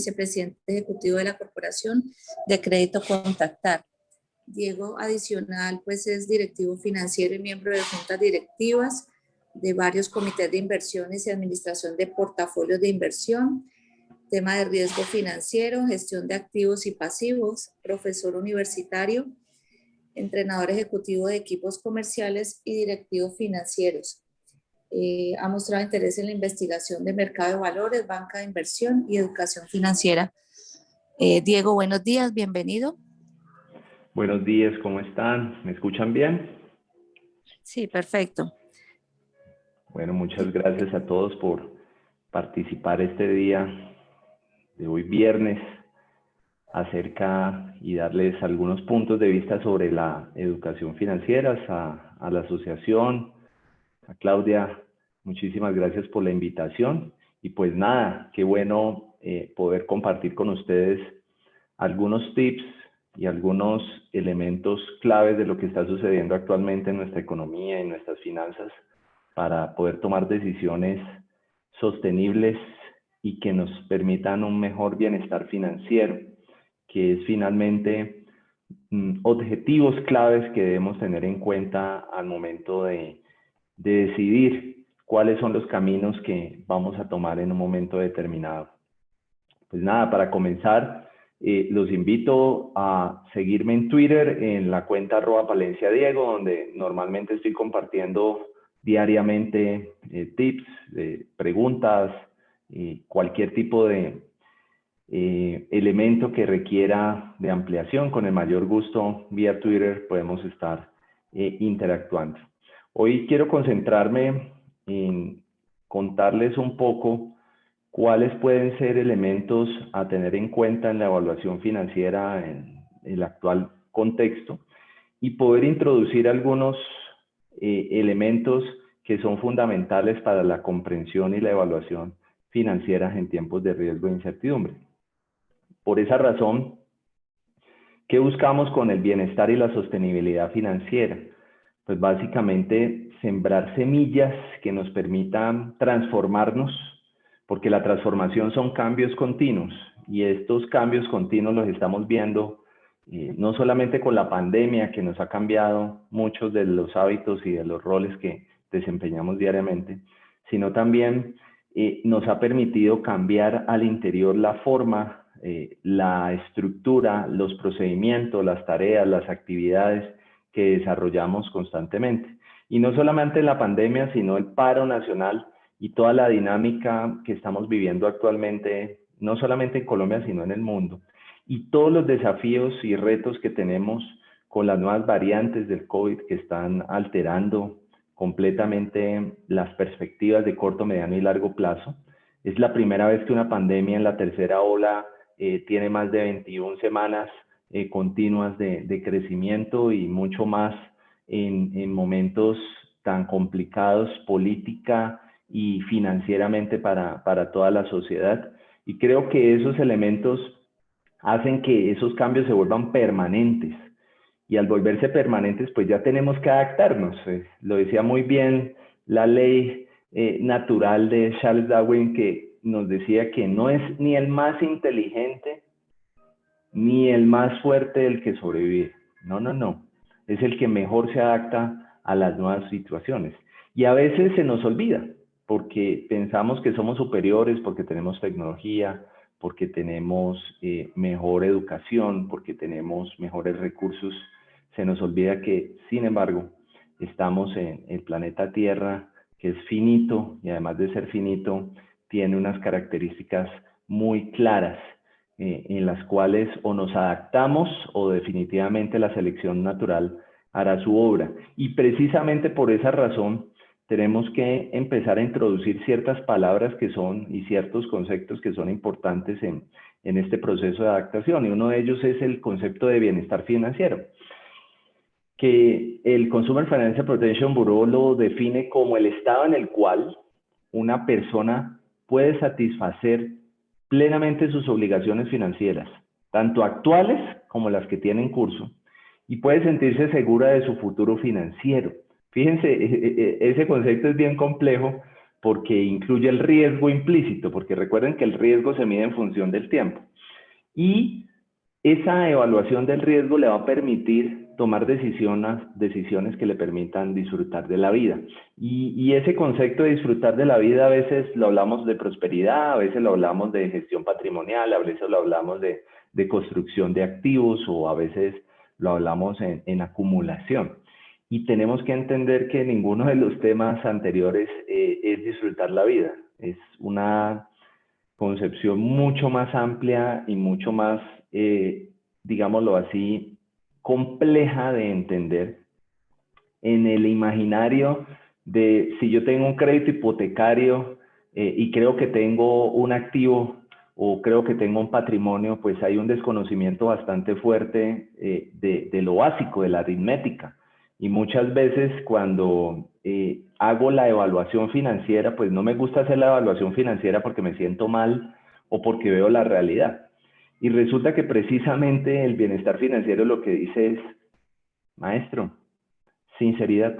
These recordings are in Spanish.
vicepresidente ejecutivo de la Corporación de Crédito Contactar. Diego, adicional, pues es directivo financiero y miembro de juntas directivas de varios comités de inversiones y administración de portafolios de inversión, tema de riesgo financiero, gestión de activos y pasivos, profesor universitario, entrenador ejecutivo de equipos comerciales y directivos financieros. Ha mostrado interés en la investigación de mercado de valores, banca de inversión y educación financiera. Diego, buenos días, bienvenido. Buenos días, ¿cómo están? ¿Me escuchan bien? Sí, perfecto. Bueno, muchas gracias a todos por participar este día de hoy viernes acerca y darles algunos puntos de vista sobre la educación financiera a la asociación. A Claudia, muchísimas gracias por la invitación y pues nada, qué bueno poder compartir con ustedes algunos tips y algunos elementos claves de lo que está sucediendo actualmente en nuestra economía y en nuestras finanzas para poder tomar decisiones sostenibles y que nos permitan un mejor bienestar financiero, que es finalmente objetivos claves que debemos tener en cuenta al momento de decidir cuáles son los caminos que vamos a tomar en un momento determinado. Pues nada, para comenzar, los invito a seguirme en Twitter en la cuenta @PalenciaDiego, donde normalmente estoy compartiendo diariamente tips, preguntas, cualquier tipo de elemento que requiera de ampliación. Con el mayor gusto, vía Twitter podemos estar interactuando. Hoy quiero concentrarme en contarles un poco cuáles pueden ser elementos a tener en cuenta en la evaluación financiera en el actual contexto y poder introducir algunos elementos que son fundamentales para la comprensión y la evaluación financiera en tiempos de riesgo e incertidumbre. Por esa razón, ¿qué buscamos con el bienestar y la sostenibilidad financiera? Pues básicamente sembrar semillas que nos permitan transformarnos, porque la transformación son cambios continuos y estos cambios continuos los estamos viendo no solamente con la pandemia que nos ha cambiado muchos de los hábitos y de los roles que desempeñamos diariamente, sino también nos ha permitido cambiar al interior la forma, la estructura, los procedimientos, las tareas, las actividades que desarrollamos constantemente. Y no solamente la pandemia, sino el paro nacional y toda la dinámica que estamos viviendo actualmente, no solamente en Colombia, sino en el mundo. Y todos los desafíos y retos que tenemos con las nuevas variantes del COVID que están alterando completamente las perspectivas de corto, mediano y largo plazo. Es la primera vez que una pandemia en la tercera ola tiene más de 21 semanas continuas de crecimiento y mucho más en momentos tan complicados política y financieramente para toda la sociedad. Y creo que esos elementos hacen que esos cambios se vuelvan permanentes. Y al volverse permanentes, pues ya tenemos que adaptarnos. Lo decía muy bien la ley natural de Charles Darwin, que nos decía que no es ni el más inteligente ni el más fuerte el que sobrevive. No, no, no. Es el que mejor se adapta a las nuevas situaciones. Y a veces se nos olvida, porque pensamos que somos superiores, porque tenemos tecnología, porque tenemos mejor educación, porque tenemos mejores recursos. Se nos olvida que, sin embargo, estamos en el planeta Tierra, que es finito, y además de ser finito, tiene unas características muy claras, en las cuales o nos adaptamos o definitivamente la selección natural hará su obra. Y precisamente por esa razón tenemos que empezar a introducir ciertas palabras que son y ciertos conceptos que son importantes en este proceso de adaptación. Y uno de ellos es el concepto de bienestar financiero, que el Consumer Financial Protection Bureau lo define como el estado en el cual una persona puede satisfacer plenamente sus obligaciones financieras, tanto actuales como las que tienen en curso, y puede sentirse segura de su futuro financiero. Fíjense, ese concepto es bien complejo porque incluye el riesgo implícito, porque recuerden que el riesgo se mide en función del tiempo. Y esa evaluación del riesgo le va a permitir tomar decisiones que le permitan disfrutar de la vida. Y ese concepto de disfrutar de la vida, a veces lo hablamos de prosperidad, a veces lo hablamos de gestión patrimonial, a veces lo hablamos de construcción de activos, o a veces lo hablamos en acumulación. Y tenemos que entender que ninguno de los temas anteriores es disfrutar la vida. Es una concepción mucho más amplia y mucho más, digámoslo así, compleja de entender. En el imaginario de si yo tengo un crédito hipotecario y creo que tengo un activo o creo que tengo un patrimonio, pues hay un desconocimiento bastante fuerte de lo básico, de la aritmética. Y muchas veces cuando hago la evaluación financiera, pues no me gusta hacer la evaluación financiera porque me siento mal o porque veo la realidad. Y resulta que precisamente el bienestar financiero lo que dice es, maestro, sinceridad.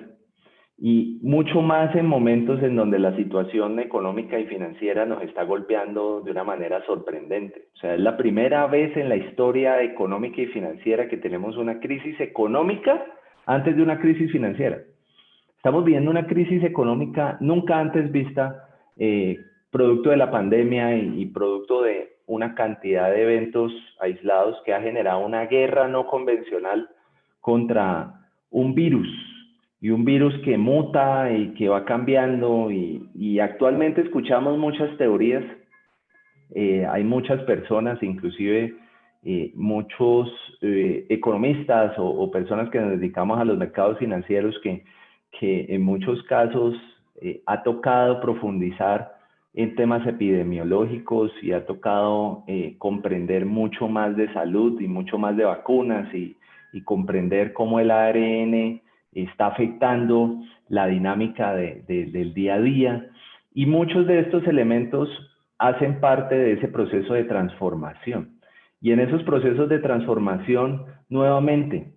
Y mucho más en momentos en donde la situación económica y financiera nos está golpeando de una manera sorprendente. O sea, es la primera vez en la historia económica y financiera que tenemos una crisis económica antes de una crisis financiera. Estamos viviendo una crisis económica nunca antes vista, producto de la pandemia y producto de una cantidad de eventos aislados que ha generado una guerra no convencional contra un virus, y un virus que muta y que va cambiando, y actualmente escuchamos muchas teorías, hay muchas personas, inclusive muchos economistas o personas que nos dedicamos a los mercados financieros que en muchos casos ha tocado profundizar en temas epidemiológicos y ha tocado comprender mucho más de salud y mucho más de vacunas y comprender cómo el ARN está afectando la dinámica del día a día. Y muchos de estos elementos hacen parte de ese proceso de transformación. Y en esos procesos de transformación, nuevamente,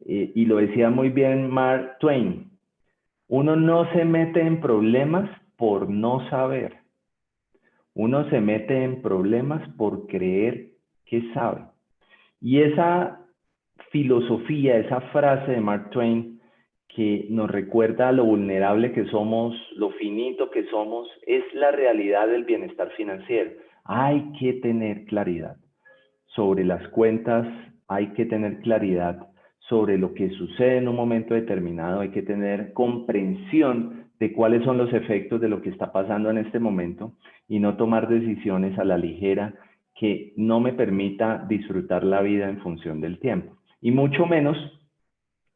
y lo decía muy bien Mark Twain, uno no se mete en problemas por no saber. Uno se mete en problemas por creer que sabe. Y esa filosofía, esa frase de Mark Twain que nos recuerda lo vulnerable que somos, lo finito que somos, es la realidad del bienestar financiero. Hay que tener claridad sobre las cuentas, hay que tener claridad sobre lo que sucede en un momento determinado, hay que tener comprensión de cuáles son los efectos de lo que está pasando en este momento y no tomar decisiones a la ligera que no me permita disfrutar la vida en función del tiempo. Y mucho menos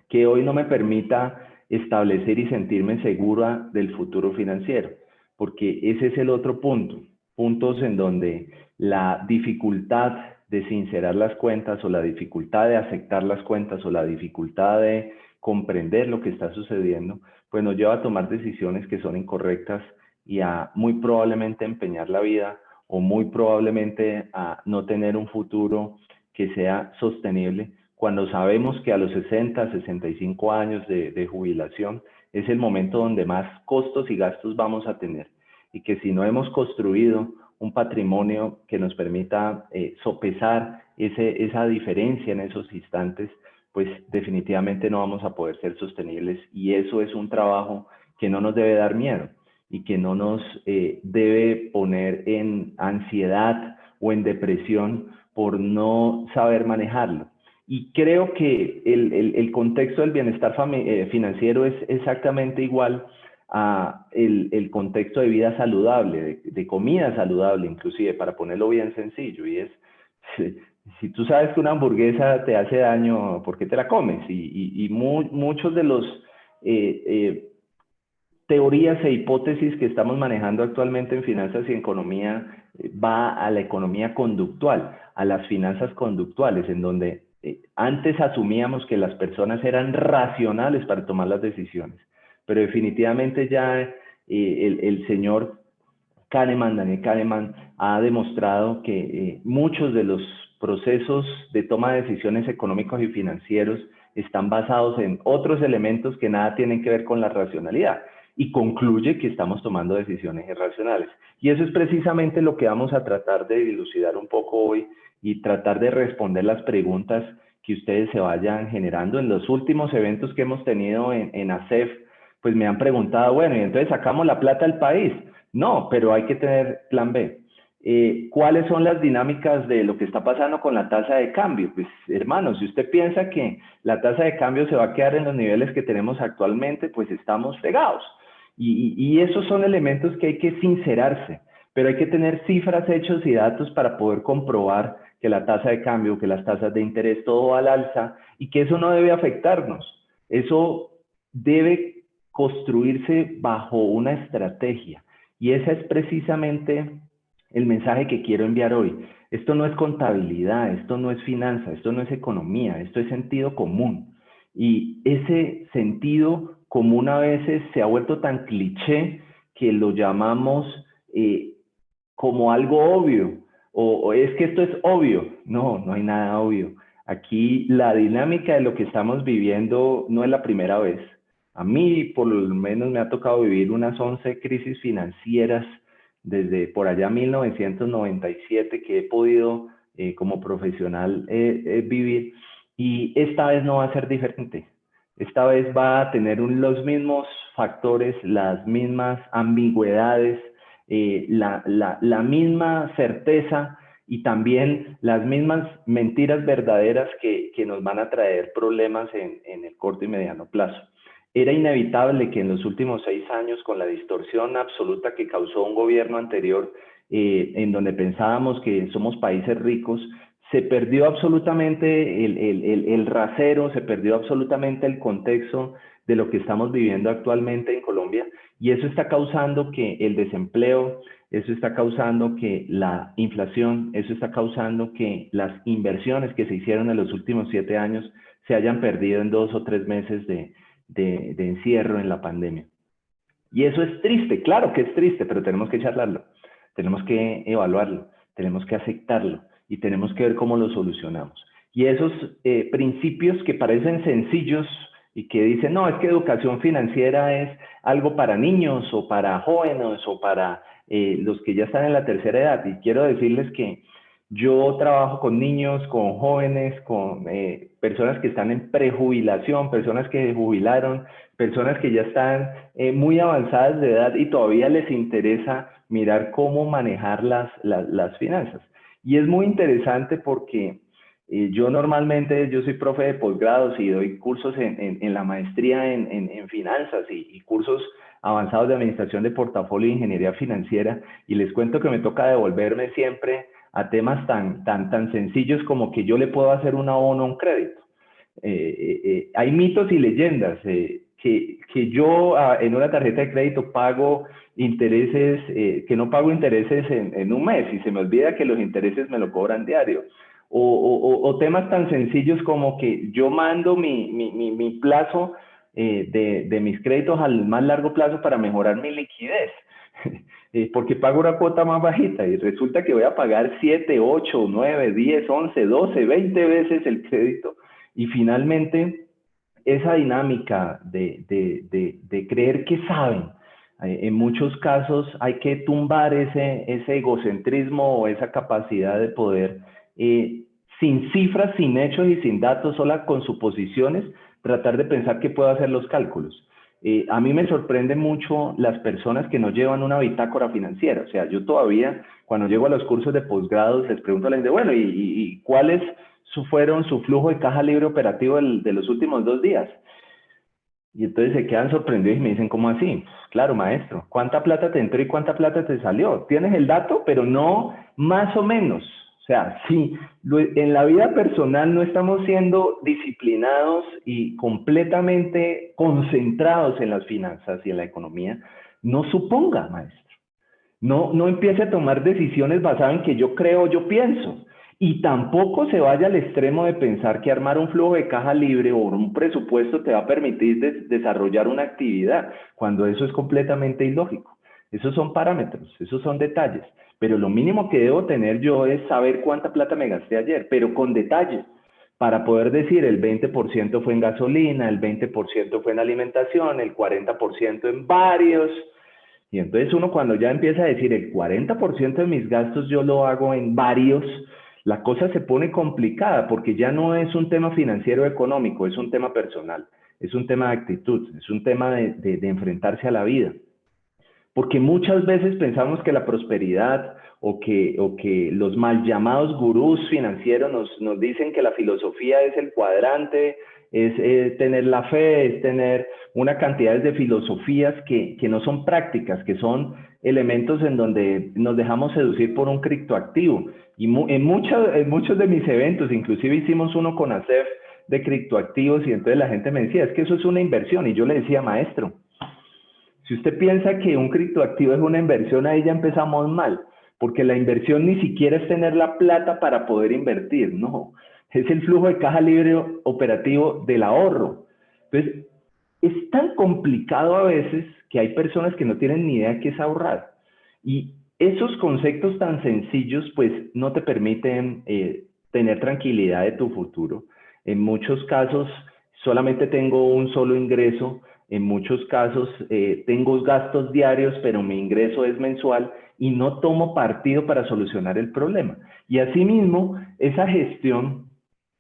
que hoy no me permita establecer y sentirme segura del futuro financiero, porque ese es el otro punto, puntos en donde la dificultad de sincerar las cuentas o la dificultad de aceptar las cuentas o la dificultad de comprender lo que está sucediendo, pues nos lleva a tomar decisiones que son incorrectas y a muy probablemente empeñar la vida o muy probablemente a no tener un futuro que sea sostenible, cuando sabemos que a los 60, 65 años de jubilación es el momento donde más costos y gastos vamos a tener, y que si no hemos construido un patrimonio que nos permita sopesar esa diferencia en esos instantes, pues definitivamente no vamos a poder ser sostenibles, y eso es un trabajo que no nos debe dar miedo y que no nos debe poner en ansiedad o en depresión por no saber manejarlo. Y creo que el contexto del bienestar financiero es exactamente igual a el contexto de vida saludable, de comida saludable inclusive, para ponerlo bien sencillo. Y es, si tú sabes que una hamburguesa te hace daño, ¿por qué te la comes? Y muchos de los teorías e hipótesis que estamos manejando actualmente en finanzas y economía va a la economía conductual, a las finanzas conductuales, en donde antes asumíamos que las personas eran racionales para tomar las decisiones, pero definitivamente ya el señor Kahneman, Daniel Kahneman, ha demostrado que muchos de los procesos de toma de decisiones económicos y financieros están basados en otros elementos que nada tienen que ver con la racionalidad. y concluye que estamos tomando decisiones irracionales. Y eso es precisamente lo que vamos a tratar de dilucidar un poco hoy y tratar de responder las preguntas que ustedes se vayan generando. En los últimos eventos que hemos tenido en ASEF, pues me han preguntado, bueno, ¿y entonces sacamos la plata del país? No, pero hay que tener plan B. ¿Cuáles son las dinámicas de lo que está pasando con la tasa de cambio? Pues, hermano, si usted piensa que la tasa de cambio se va a quedar en los niveles que tenemos actualmente, pues estamos fregados. Y esos son elementos que hay que sincerarse, pero hay que tener cifras, hechos y datos para poder comprobar que la tasa de cambio, que las tasas de interés, todo va al alza y que eso no debe afectarnos. Eso debe construirse bajo una estrategia. Y ese es precisamente el mensaje que quiero enviar hoy. Esto no es contabilidad, esto no es finanza, esto no es economía, esto es sentido común. Y ese sentido común a veces se ha vuelto tan cliché que lo llamamos como algo obvio, o es que esto es obvio. No, no hay nada obvio. Aquí la dinámica de lo que estamos viviendo no es la primera vez. A mí por lo menos me ha tocado vivir unas 11 crisis financieras desde por allá 1997 que he podido como profesional vivir, y esta vez no va a ser diferente. Esta vez va a tener los mismos factores, las mismas ambigüedades, la misma certeza y también las mismas mentiras verdaderas que nos van a traer problemas en el corto y mediano plazo. Era inevitable que en los últimos 6 años, con la distorsión absoluta que causó un gobierno anterior, en donde pensábamos que somos países ricos, se perdió absolutamente el rasero, se perdió absolutamente el contexto de lo que estamos viviendo actualmente en Colombia, y eso está causando que el desempleo, eso está causando que la inflación, eso está causando que las inversiones que se hicieron en los últimos 7 años se hayan perdido en 2 o 3 meses de encierro en la pandemia. Y eso es triste, claro que es triste, pero tenemos que charlarlo, tenemos que evaluarlo, tenemos que aceptarlo y tenemos que ver cómo lo solucionamos. Y esos principios que parecen sencillos y que dicen, no, es que educación financiera es algo para niños o para jóvenes o para los que ya están en la tercera edad. Y quiero decirles que yo trabajo con niños, con jóvenes, con personas que están en prejubilación, personas que se jubilaron, personas que ya están muy avanzadas de edad y todavía les interesa mirar cómo manejar las finanzas. Y es muy interesante porque yo normalmente, yo soy profe de posgrados y doy cursos en la maestría en finanzas y cursos avanzados de administración de portafolio e ingeniería financiera, y les cuento que me toca devolverme siempre a temas tan sencillos como que yo le puedo hacer un abono a un crédito. Hay mitos y leyendas que yo en una tarjeta de crédito pago intereses, que no pago intereses en un mes y se me olvida que los intereses me lo cobran diario. O temas tan sencillos como que yo mando mi plazo de mis créditos al más largo plazo para mejorar mi liquidez. Porque pago una cuota más bajita y resulta que voy a pagar 7, 8, 9, 10, 11, 12, 20 veces el crédito. Y finalmente, esa dinámica de creer que saben, en muchos casos hay que tumbar ese egocentrismo o esa capacidad de poder, sin cifras, sin hechos y sin datos, sola con suposiciones, tratar de pensar que puedo hacer los cálculos. A mí me sorprende mucho las personas que no llevan una bitácora financiera. O sea, yo todavía, cuando llego a los cursos de posgrados, les pregunto a la gente, bueno, ¿y cuáles fueron su flujo de caja libre operativo de los últimos 2 días? Y entonces se quedan sorprendidos y me dicen, ¿cómo así? Claro, maestro, ¿cuánta plata te entró y cuánta plata te salió? Tienes el dato, pero no más o menos. O sea, sí, en la vida personal no estamos siendo disciplinados y completamente concentrados en las finanzas y en la economía, no suponga, maestro. No empiece a tomar decisiones basadas en que yo creo, yo pienso. Y tampoco se vaya al extremo de pensar que armar un flujo de caja libre o un presupuesto te va a permitir desarrollar una actividad, cuando eso es completamente ilógico. Esos son parámetros, esos son detalles. Pero lo mínimo que debo tener yo es saber cuánta plata me gasté ayer, pero con detalle, para poder decir el 20% fue en gasolina, el 20% fue en alimentación, el 40% en varios. Y entonces uno cuando ya empieza a decir el 40% de mis gastos yo lo hago en varios, la cosa se pone complicada porque ya no es un tema financiero económico, es un tema personal, es un tema de actitud, es un tema de enfrentarse a la vida. Porque muchas veces pensamos que la prosperidad o que los mal llamados gurús financieros nos dicen que la filosofía es el cuadrante, es tener la fe, es tener una cantidad de filosofías que no son prácticas, que son elementos en donde nos dejamos seducir por un criptoactivo. Y en muchos de mis eventos, inclusive hicimos uno con ASEF de criptoactivos y entonces la gente me decía, es que eso es una inversión. Y yo le decía, maestro, si usted piensa que un criptoactivo es una inversión, ahí ya empezamos mal, porque la inversión ni siquiera es tener la plata para poder invertir, no, es el flujo de caja libre operativo del ahorro. Entonces, es tan complicado a veces que hay personas que no tienen ni idea qué es ahorrar. Y esos conceptos tan sencillos, pues, no te permiten tener tranquilidad de tu futuro. En muchos casos, solamente tengo un solo ingreso. En muchos casos tengo gastos diarios, pero mi ingreso es mensual y no tomo partido para solucionar el problema. Y asimismo, esa gestión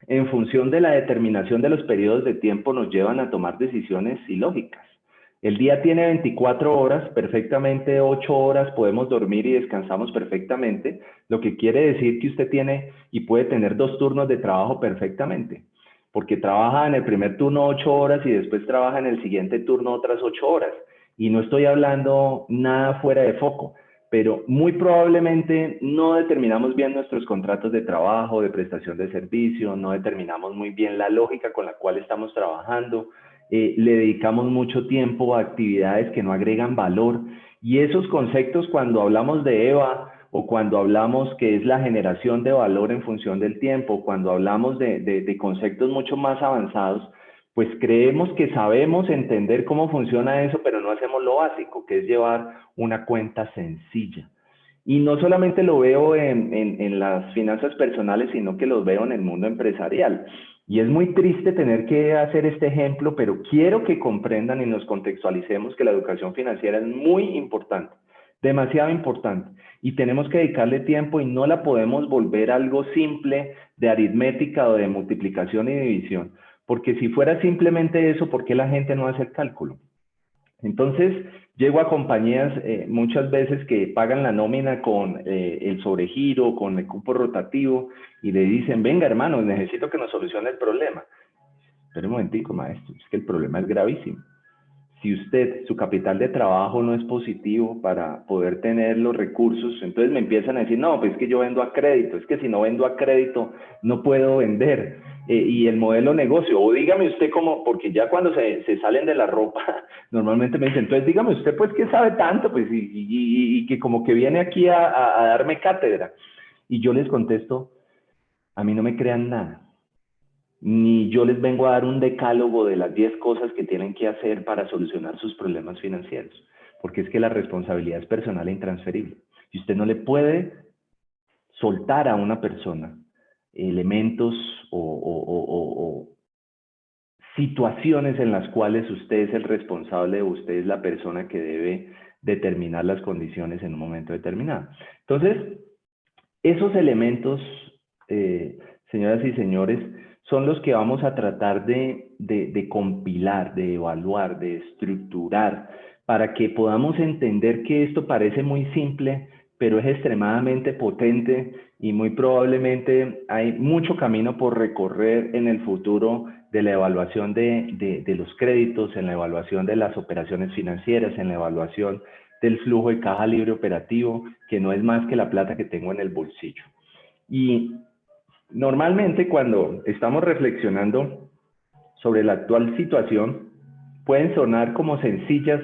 en función de la determinación de los periodos de tiempo nos llevan a tomar decisiones ilógicas. El día tiene 24 horas, perfectamente 8 horas podemos dormir y descansamos perfectamente, lo que quiere decir que usted tiene y puede tener 2 turnos de trabajo perfectamente, porque trabaja en el primer turno 8 horas y después trabaja en el siguiente turno otras 8 horas. Y no estoy hablando nada fuera de foco, pero muy probablemente no determinamos bien nuestros contratos de trabajo, de prestación de servicio, no determinamos muy bien la lógica con la cual estamos trabajando, le dedicamos mucho tiempo a actividades que no agregan valor, y esos conceptos cuando hablamos de EVA o cuando hablamos que es la generación de valor en función del tiempo, cuando hablamos de conceptos mucho más avanzados, pues creemos que sabemos entender cómo funciona eso, pero no hacemos lo básico, que es llevar una cuenta sencilla. Y no solamente lo veo en las finanzas personales, sino que lo veo en el mundo empresarial. Y es muy triste tener que hacer este ejemplo, pero quiero que comprendan y nos contextualicemos que la educación financiera es muy importante, demasiado importante. Y tenemos que dedicarle tiempo y no la podemos volver algo simple de aritmética o de multiplicación y división. Porque si fuera simplemente eso, ¿por qué la gente no hace el cálculo? Entonces, llego a compañías muchas veces que pagan la nómina con el sobregiro, con el cupo rotativo, y le dicen, venga hermano, necesito que nos solucione el problema. Pero un momentico, maestro, es que el problema es gravísimo. Si usted, su capital de trabajo no es positivo para poder tener los recursos, entonces me empiezan a decir, no, pues es que yo vendo a crédito, es que si no vendo a crédito no puedo vender. Y el modelo negocio, o dígame usted cómo, porque ya cuando se salen de la ropa, normalmente me dicen, entonces dígame usted pues que sabe tanto, pues y que como que viene aquí a darme cátedra. Y yo les contesto, a mí no me crean nada, ni yo les vengo a dar un decálogo de las 10 cosas que tienen que hacer para solucionar sus problemas financieros, porque es que la responsabilidad es personal e intransferible. Si usted no le puede soltar a una persona elementos o situaciones en las cuales usted es el responsable o usted es la persona que debe determinar las condiciones en un momento determinado. Entonces, esos elementos, señoras y señores, son los que vamos a tratar de compilar, de evaluar, de estructurar, para que podamos entender que esto parece muy simple, pero es extremadamente potente y muy probablemente hay mucho camino por recorrer en el futuro de la evaluación de los créditos, en la evaluación de las operaciones financieras, en la evaluación del flujo de caja libre operativo, que no es más que la plata que tengo en el bolsillo. Y normalmente cuando estamos reflexionando sobre la actual situación, pueden sonar como sencillas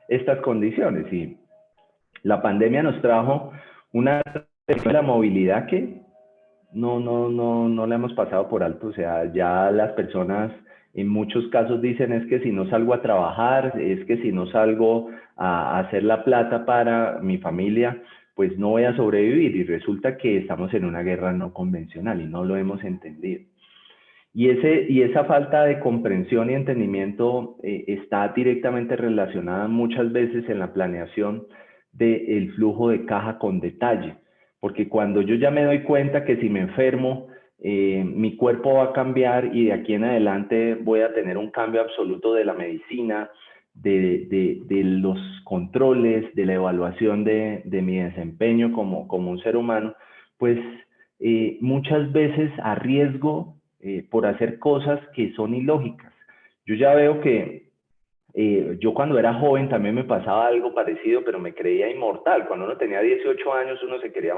estas condiciones, y la pandemia nos trajo una de la movilidad que no la hemos pasado por alto. O sea, ya las personas en muchos casos dicen es que si no salgo a trabajar, es que si no salgo a hacer la plata para mi familia, pues no voy a sobrevivir, y resulta que estamos en una guerra no convencional y no lo hemos entendido. Y esa falta de comprensión y entendimiento está directamente relacionada muchas veces en la planeación del flujo de caja con detalle. Porque cuando yo ya me doy cuenta que si me enfermo, mi cuerpo va a cambiar y de aquí en adelante voy a tener un cambio absoluto de la medicina, de los controles, de la evaluación de mi desempeño como un ser humano, pues muchas veces arriesgo por hacer cosas que son ilógicas. Yo ya veo que yo cuando era joven también me pasaba algo parecido, pero me creía inmortal. Cuando uno tenía 18 años uno se quería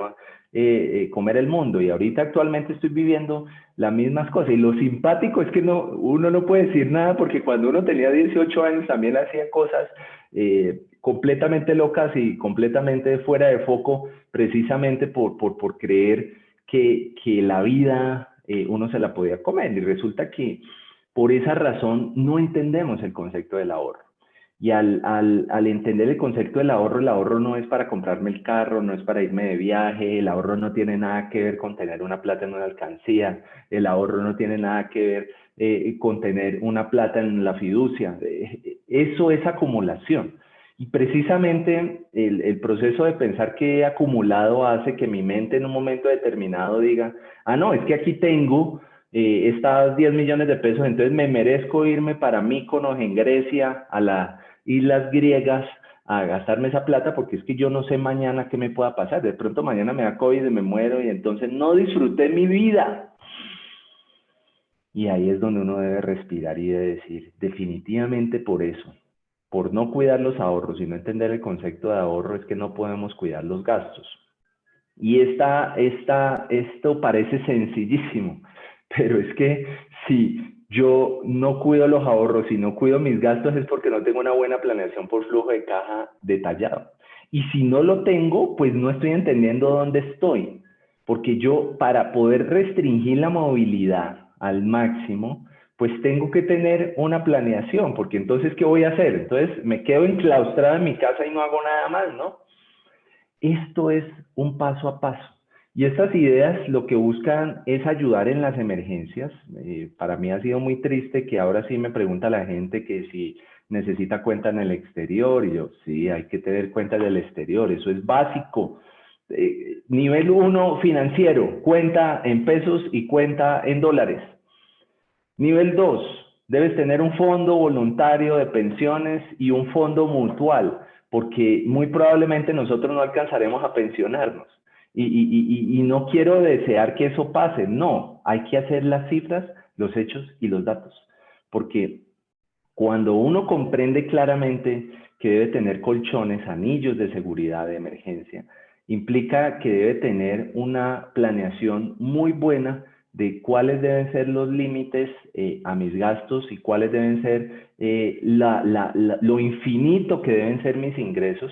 comer el mundo y ahorita actualmente estoy viviendo las mismas cosas. Y lo simpático es que uno no puede decir nada porque cuando uno tenía 18 años también hacía cosas completamente locas y completamente fuera de foco precisamente por creer que la vida uno se la podía comer. Y resulta que por esa razón no entendemos el concepto del ahorro. Y al entender el concepto del ahorro, el ahorro no es para comprarme el carro, no es para irme de viaje, el ahorro no tiene nada que ver con tener una plata en una alcancía, el ahorro no tiene nada que ver con tener una plata en la fiducia. Eso es acumulación. Y precisamente el proceso de pensar que he acumulado hace que mi mente en un momento determinado diga, ah, no, es que aquí tengo estas 10 millones de pesos, entonces me merezco irme para Mykonos en Grecia, a las islas griegas, a gastarme esa plata porque es que yo no sé mañana qué me pueda pasar. De pronto mañana me da COVID y me muero y entonces no disfruté mi vida. Y ahí es donde uno debe respirar y debe decir, definitivamente por eso, por no cuidar los ahorros y no entender el concepto de ahorro es que no podemos cuidar los gastos. Y esto parece sencillísimo, pero es que si yo no cuido los ahorros y no cuido mis gastos es porque no tengo una buena planeación por flujo de caja detallado. Y si no lo tengo, pues no estoy entendiendo dónde estoy. Porque yo, para poder restringir la movilidad al máximo, pues tengo que tener una planeación, porque entonces, ¿qué voy a hacer? Entonces, me quedo enclaustrado en mi casa y no hago nada más, ¿no? Esto es un paso a paso. Y estas ideas lo que buscan es ayudar en las emergencias. Para mí ha sido muy triste que ahora sí me pregunta la gente que si necesita cuenta en el exterior. Y yo, sí, hay que tener cuenta del exterior. Eso es básico. Nivel 1 financiero, cuenta en pesos y cuenta en dólares. Nivel 2, debes tener un fondo voluntario de pensiones y un fondo mutual, porque muy probablemente nosotros no alcanzaremos a pensionarnos. Y no quiero desear que eso pase, no, hay que hacer las cifras, los hechos y los datos, porque cuando uno comprende claramente que debe tener colchones, anillos de seguridad de emergencia, implica que debe tener una planeación muy buena de cuáles deben ser los límites a mis gastos y cuáles deben ser lo infinito que deben ser mis ingresos,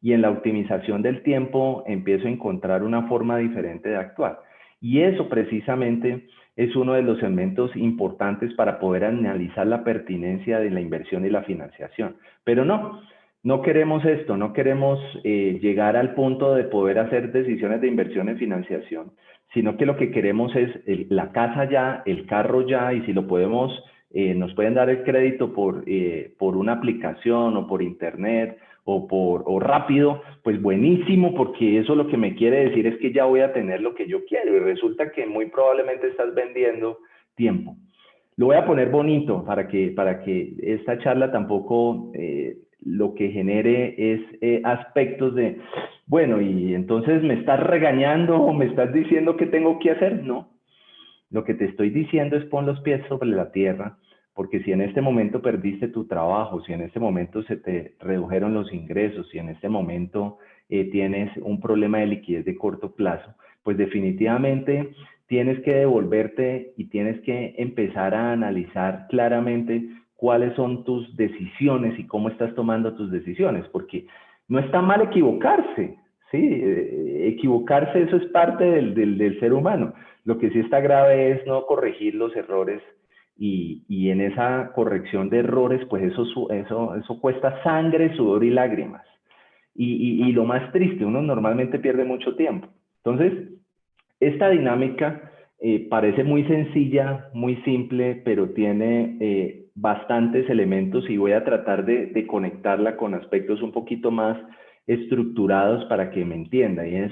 y en la optimización del tiempo empiezo a encontrar una forma diferente de actuar. Y eso precisamente es uno de los elementos importantes para poder analizar la pertinencia de la inversión y la financiación. Pero no queremos esto, no queremos llegar al punto de poder hacer decisiones de inversión en financiación, sino que lo que queremos es la casa ya, el carro ya, y si lo podemos, nos pueden dar el crédito por una aplicación o por internet o rápido, pues buenísimo, porque eso lo que me quiere decir es que ya voy a tener lo que yo quiero y resulta que muy probablemente estás vendiendo tiempo. Lo voy a poner bonito para que esta charla tampoco lo que genere es aspectos de, bueno, y entonces me estás regañando o me estás diciendo qué tengo que hacer. No, lo que te estoy diciendo es pon los pies sobre la tierra, porque si en este momento perdiste tu trabajo, si en este momento se te redujeron los ingresos, si en este momento tienes un problema de liquidez de corto plazo, pues definitivamente tienes que devolverte y tienes que empezar a analizar claramente cuáles son tus decisiones y cómo estás tomando tus decisiones, porque no está mal equivocarse, ¿sí? Equivocarse, eso es parte del ser humano. Lo que sí está grave es no corregir los errores y en esa corrección de errores, pues eso cuesta sangre, sudor y lágrimas. Y lo más triste, uno normalmente pierde mucho tiempo. Entonces, esta dinámica parece muy sencilla, muy simple, pero tiene bastantes elementos y voy a tratar de conectarla con aspectos un poquito más estructurados para que me entienda. Y es,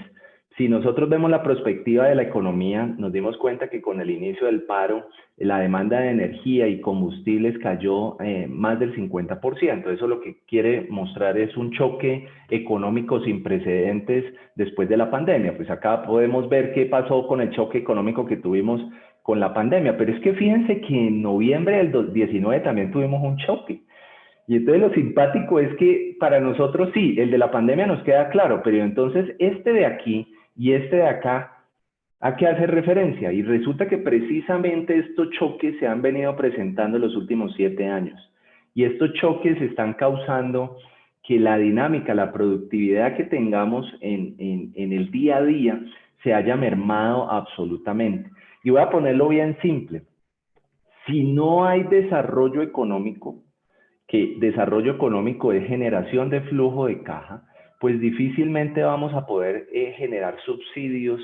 si nosotros vemos la perspectiva de la economía, nos dimos cuenta que con el inicio del paro, la demanda de energía y combustibles cayó más del 50%. Eso lo que quiere mostrar es un choque económico sin precedentes después de la pandemia. Pues acá podemos ver qué pasó con el choque económico que tuvimos con la pandemia, pero es que fíjense que en noviembre del 2019 también tuvimos un choque. Y entonces lo simpático es que para nosotros sí, el de la pandemia nos queda claro, pero entonces este de aquí y este de acá, ¿a qué hace referencia? Y resulta que precisamente estos choques se han venido presentando en los últimos 7 años. Y estos choques están causando que la dinámica, la productividad que tengamos en el día a día se haya mermado absolutamente. Y voy a ponerlo bien simple. Si no hay desarrollo económico, que desarrollo económico es generación de flujo de caja, pues difícilmente vamos a poder generar subsidios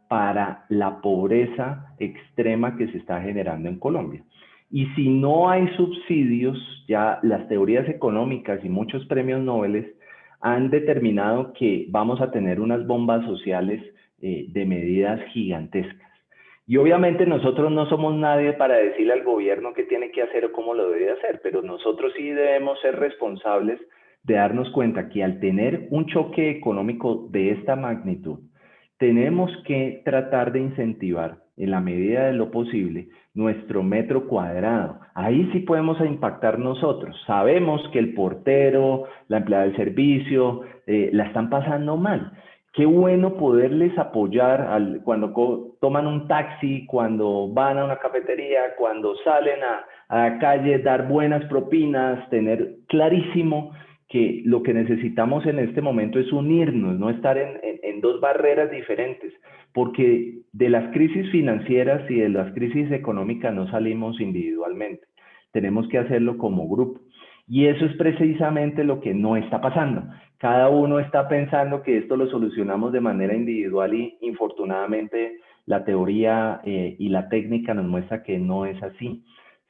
para la pobreza extrema que se está generando en Colombia. Y si no hay subsidios, ya las teorías económicas y muchos premios Nobel han determinado que vamos a tener unas bombas sociales de medidas gigantescas. Y obviamente nosotros no somos nadie para decirle al gobierno qué tiene que hacer o cómo lo debe hacer, pero nosotros sí debemos ser responsables de darnos cuenta que al tener un choque económico de esta magnitud, tenemos que tratar de incentivar en la medida de lo posible nuestro metro cuadrado. Ahí sí podemos impactar nosotros. Sabemos que el portero, la empleada del servicio, la están pasando mal. Qué bueno poderles apoyar cuando toman un taxi, cuando van a una cafetería, cuando salen a la calle, dar buenas propinas, tener clarísimo que lo que necesitamos en este momento es unirnos, no estar en dos barreras diferentes, porque de las crisis financieras y de las crisis económicas no salimos individualmente, tenemos que hacerlo como grupo. Y eso es precisamente lo que no está pasando. Cada uno está pensando que esto lo solucionamos de manera individual y infortunadamente la teoría y la técnica nos muestra que no es así.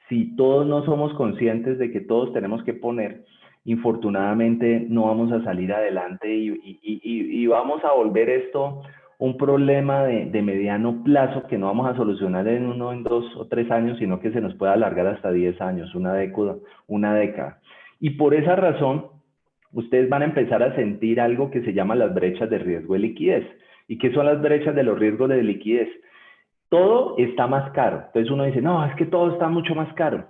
Si todos no somos conscientes de que todos tenemos que poner, infortunadamente no vamos a salir adelante y vamos a volver esto un problema de mediano plazo que no vamos a solucionar en 1, en 2 o 3 años, sino que se nos puede alargar hasta 10 años, una década. Y por esa razón, ustedes van a empezar a sentir algo que se llama las brechas de riesgo de liquidez. ¿Y qué son las brechas de los riesgos de liquidez? Todo está más caro. Entonces uno dice, no, es que todo está mucho más caro.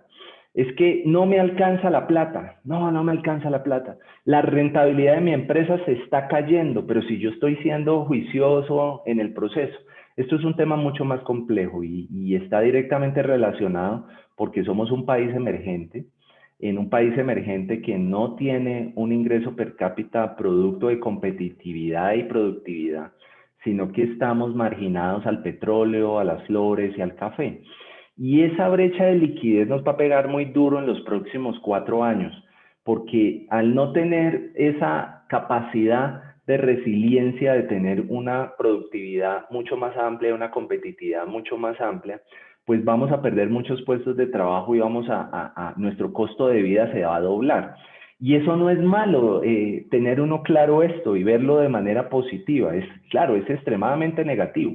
Es que no me alcanza la plata. No, no me alcanza la plata. La rentabilidad de mi empresa se está cayendo, pero si yo estoy siendo juicioso en el proceso. Esto es un tema mucho más complejo y está directamente relacionado porque somos un país emergente. En un país emergente que no tiene un ingreso per cápita producto de competitividad y productividad, sino que estamos marginados al petróleo, a las flores y al café. Y esa brecha de liquidez nos va a pegar muy duro en los próximos 4 años, porque al no tener esa capacidad de resiliencia, de tener una productividad mucho más amplia, una competitividad mucho más amplia, pues vamos a perder muchos puestos de trabajo y nuestro costo de vida se va a doblar. Y eso no es malo, tener uno claro esto y verlo de manera positiva. Claro, es extremadamente negativo.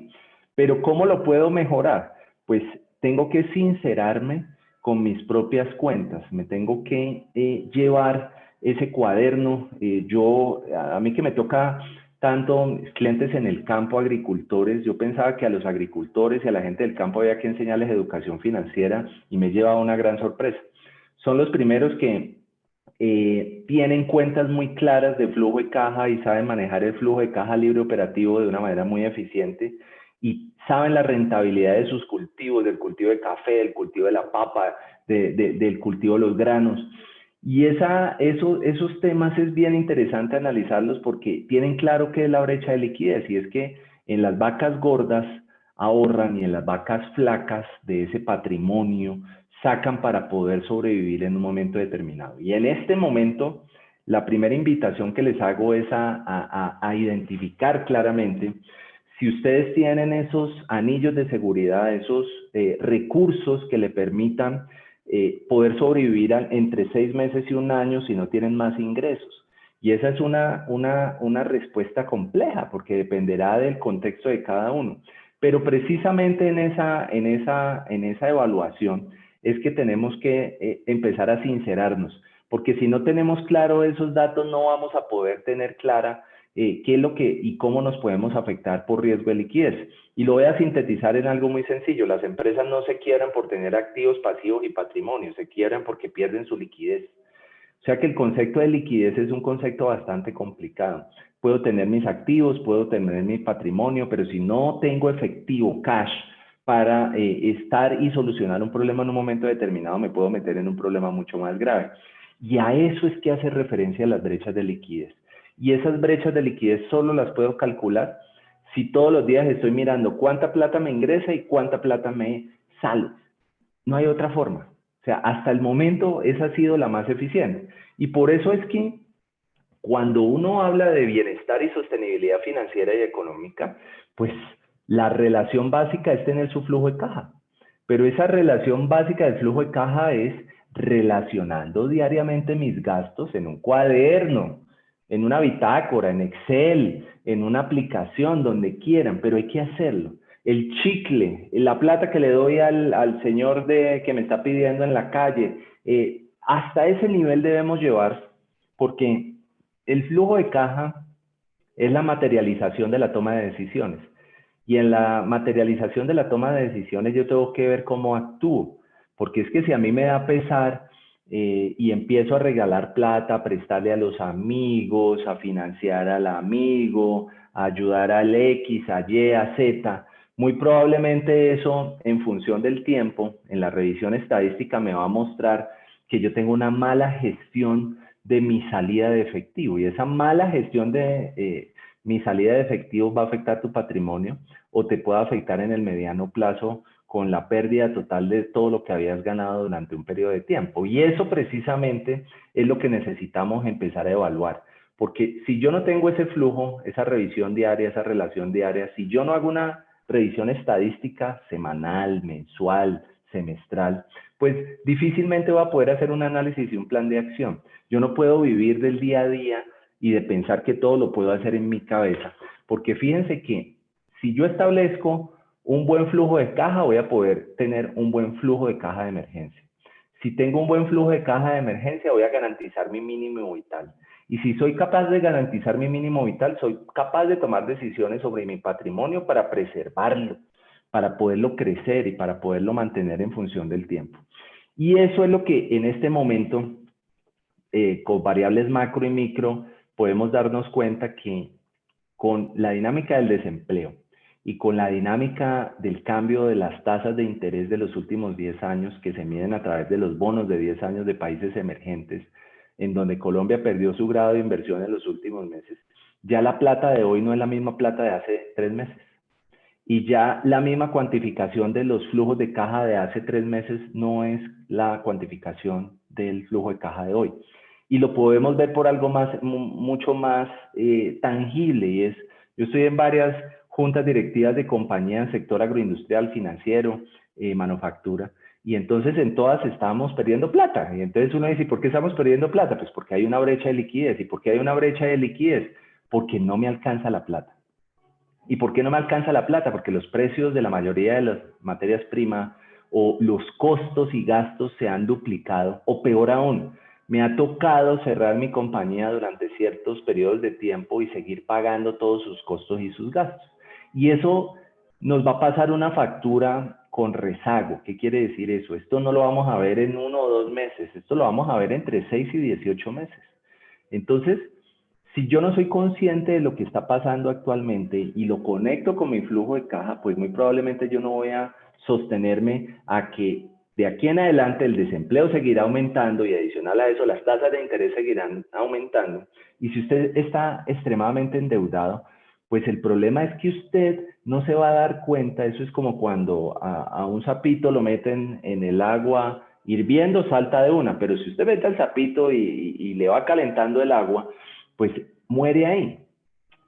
Pero ¿cómo lo puedo mejorar? Pues tengo que sincerarme con mis propias cuentas. Me tengo que llevar ese cuaderno. A mí que me toca tanto clientes en el campo, agricultores, yo pensaba que a los agricultores y a la gente del campo había que enseñarles educación financiera y me lleva una gran sorpresa. Son los primeros que tienen cuentas muy claras de flujo de caja y saben manejar el flujo de caja libre operativo de una manera muy eficiente y saben la rentabilidad de sus cultivos, del cultivo de café, del cultivo de la papa, del cultivo de los granos. Y esos temas es bien interesante analizarlos porque tienen claro qué es la brecha de liquidez y es que en las vacas gordas ahorran y en las vacas flacas de ese patrimonio sacan para poder sobrevivir en un momento determinado. Y en este momento, la primera invitación que les hago es a identificar claramente si ustedes tienen esos anillos de seguridad, esos recursos que le permitan poder sobrevivir entre 6 meses y un año si no tienen más ingresos. Y esa es una respuesta compleja, porque dependerá del contexto de cada uno. Pero precisamente en esa evaluación es que tenemos que empezar a sincerarnos, porque si no tenemos claro esos datos, no vamos a poder tener clara qué es lo que y cómo nos podemos afectar por riesgo de liquidez. Y lo voy a sintetizar en algo muy sencillo. Las empresas no se quiebran por tener activos, pasivos y patrimonio, se quiebran porque pierden su liquidez. O sea que el concepto de liquidez es un concepto bastante complicado. Puedo tener mis activos, puedo tener mi patrimonio, pero si no tengo efectivo, cash, para estar y solucionar un problema en un momento determinado, me puedo meter en un problema mucho más grave. Y a eso es que hace referencia las brechas de liquidez. Y esas brechas de liquidez solo las puedo calcular si todos los días estoy mirando cuánta plata me ingresa y cuánta plata me sale. No hay otra forma. O sea, hasta el momento esa ha sido la más eficiente. Y por eso es que cuando uno habla de bienestar y sostenibilidad financiera y económica, pues la relación básica es tener su flujo de caja. Pero esa relación básica del flujo de caja es relacionando diariamente mis gastos en un cuaderno, en una bitácora, en Excel, en una aplicación, donde quieran, pero hay que hacerlo. El chicle, la plata que le doy al señor que me está pidiendo en la calle, hasta ese nivel debemos llevar, porque el flujo de caja es la materialización de la toma de decisiones. Y en la materialización de la toma de decisiones yo tengo que ver cómo actúo. Porque es que si a mí me da pesar y empiezo a regalar plata, a prestarle a los amigos, a financiar al amigo, a ayudar al X, a Y, a Z, muy probablemente eso, en función del tiempo, en la revisión estadística me va a mostrar que yo tengo una mala gestión de mi salida de efectivo. Y esa mala gestión de mi salida de efectivo va a afectar tu patrimonio o te puede afectar en el mediano plazo con la pérdida total de todo lo que habías ganado durante un periodo de tiempo. Y eso precisamente es lo que necesitamos empezar a evaluar. Porque si yo no tengo ese flujo, esa revisión diaria, esa relación diaria, si yo no hago una revisión estadística semanal, mensual, semestral, pues difícilmente voy a poder hacer un análisis y un plan de acción. Yo no puedo vivir del día a día y de pensar que todo lo puedo hacer en mi cabeza, porque fíjense que si yo establezco un buen flujo de caja, voy a poder tener un buen flujo de caja de emergencia. Si tengo un buen flujo de caja de emergencia, voy a garantizar mi mínimo vital. Y si soy capaz de garantizar mi mínimo vital, soy capaz de tomar decisiones sobre mi patrimonio para preservarlo, para poderlo crecer y para poderlo mantener en función del tiempo. Y eso es lo que en este momento, con variables macro y micro, podemos darnos cuenta que con la dinámica del desempleo y con la dinámica del cambio de las tasas de interés de los últimos 10 años que se miden a través de los bonos de 10 años de países emergentes, en donde Colombia perdió su grado de inversión en los últimos meses, ya la plata de hoy no es la misma plata de hace 3 meses. Y ya la misma cuantificación de los flujos de caja de hace 3 meses no es la cuantificación del flujo de caja de hoy. Y lo podemos ver por algo más, mucho más tangible, y es, yo estoy en varias juntas directivas de compañías en sector agroindustrial, financiero, manufactura, y entonces en todas estábamos perdiendo plata. Y entonces uno dice, ¿por qué estamos perdiendo plata? Pues porque hay una brecha de liquidez. ¿Y por qué hay una brecha de liquidez? Porque no me alcanza la plata. ¿Y por qué no me alcanza la plata? Porque los precios de la mayoría de las materias primas o los costos y gastos se han duplicado, o peor aún, me ha tocado cerrar mi compañía durante ciertos periodos de tiempo y seguir pagando todos sus costos y sus gastos. Y eso nos va a pasar una factura con rezago. ¿Qué quiere decir eso? Esto no lo vamos a ver en 1 o 2 meses, esto lo vamos a ver entre 6 y 18 meses. Entonces, si yo no soy consciente de lo que está pasando actualmente y lo conecto con mi flujo de caja, pues muy probablemente yo no voy a sostenerme a que de aquí en adelante el desempleo seguirá aumentando y adicional a eso las tasas de interés seguirán aumentando. Y si usted está extremadamente endeudado, pues el problema es que usted no se va a dar cuenta. Eso es como cuando a un sapito lo meten en el agua hirviendo, salta de una, pero si usted mete al sapito y le va calentando el agua, pues muere ahí.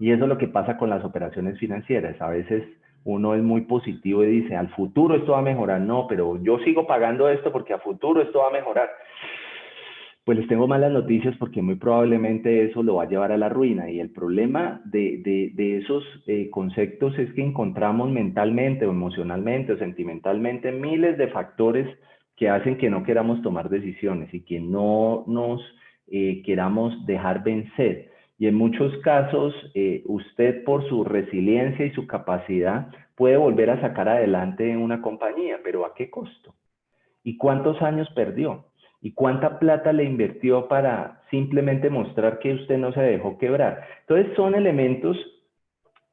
Y eso es lo que pasa con las operaciones financieras. A veces uno es muy positivo y dice, al futuro esto va a mejorar. No, pero yo sigo pagando esto porque a futuro esto va a mejorar. Pues les tengo malas noticias porque muy probablemente eso lo va a llevar a la ruina. Y el problema de esos conceptos es que encontramos mentalmente o emocionalmente o sentimentalmente miles de factores que hacen que no queramos tomar decisiones y que no nos queramos dejar vencer. Y en muchos casos, usted por su resiliencia y su capacidad puede volver a sacar adelante una compañía, pero ¿a qué costo? ¿Y cuántos años perdió? ¿Y cuánta plata le invirtió para simplemente mostrar que usted no se dejó quebrar? Entonces son elementos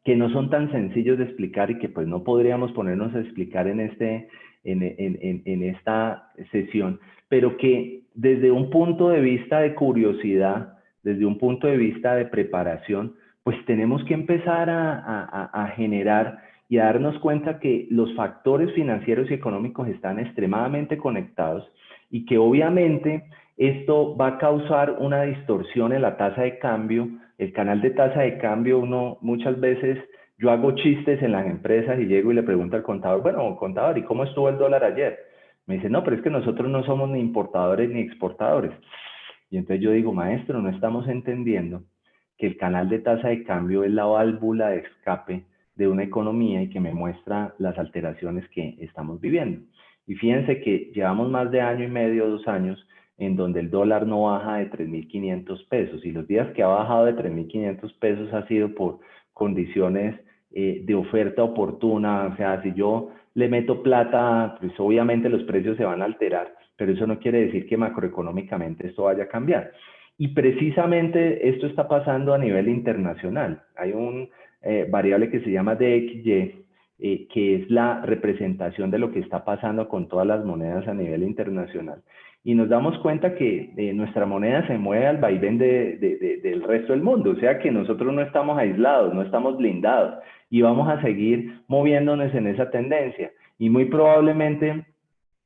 que no son tan sencillos de explicar y que pues no podríamos ponernos a explicar en esta sesión, pero que desde un punto de vista de curiosidad, desde un punto de vista de preparación, pues tenemos que empezar a generar y a darnos cuenta que los factores financieros y económicos están extremadamente conectados y que obviamente esto va a causar una distorsión en la tasa de cambio. El canal de tasa de cambio, uno muchas veces, yo hago chistes en las empresas y llego y le pregunto al contador, bueno, contador, ¿y cómo estuvo el dólar ayer? Me dice, no, pero es que nosotros no somos ni importadores ni exportadores. Y entonces yo digo, maestro, no estamos entendiendo que el canal de tasa de cambio es la válvula de escape de una economía y que me muestra las alteraciones que estamos viviendo. Y fíjense que llevamos más de año y medio, 2 años, en donde el dólar no baja de 3.500 pesos. Y los días que ha bajado de 3.500 pesos ha sido por condiciones de oferta oportuna. O sea, si yo le meto plata, pues obviamente los precios se van a alterar, pero eso no quiere decir que macroeconómicamente esto vaya a cambiar. Y precisamente esto está pasando a nivel internacional. Hay un variable que se llama DXY, que es la representación de lo que está pasando con todas las monedas a nivel internacional. Y nos damos cuenta que nuestra moneda se mueve al vaivén del resto del mundo, o sea que nosotros no estamos aislados, no estamos blindados y vamos a seguir moviéndonos en esa tendencia. Y muy probablemente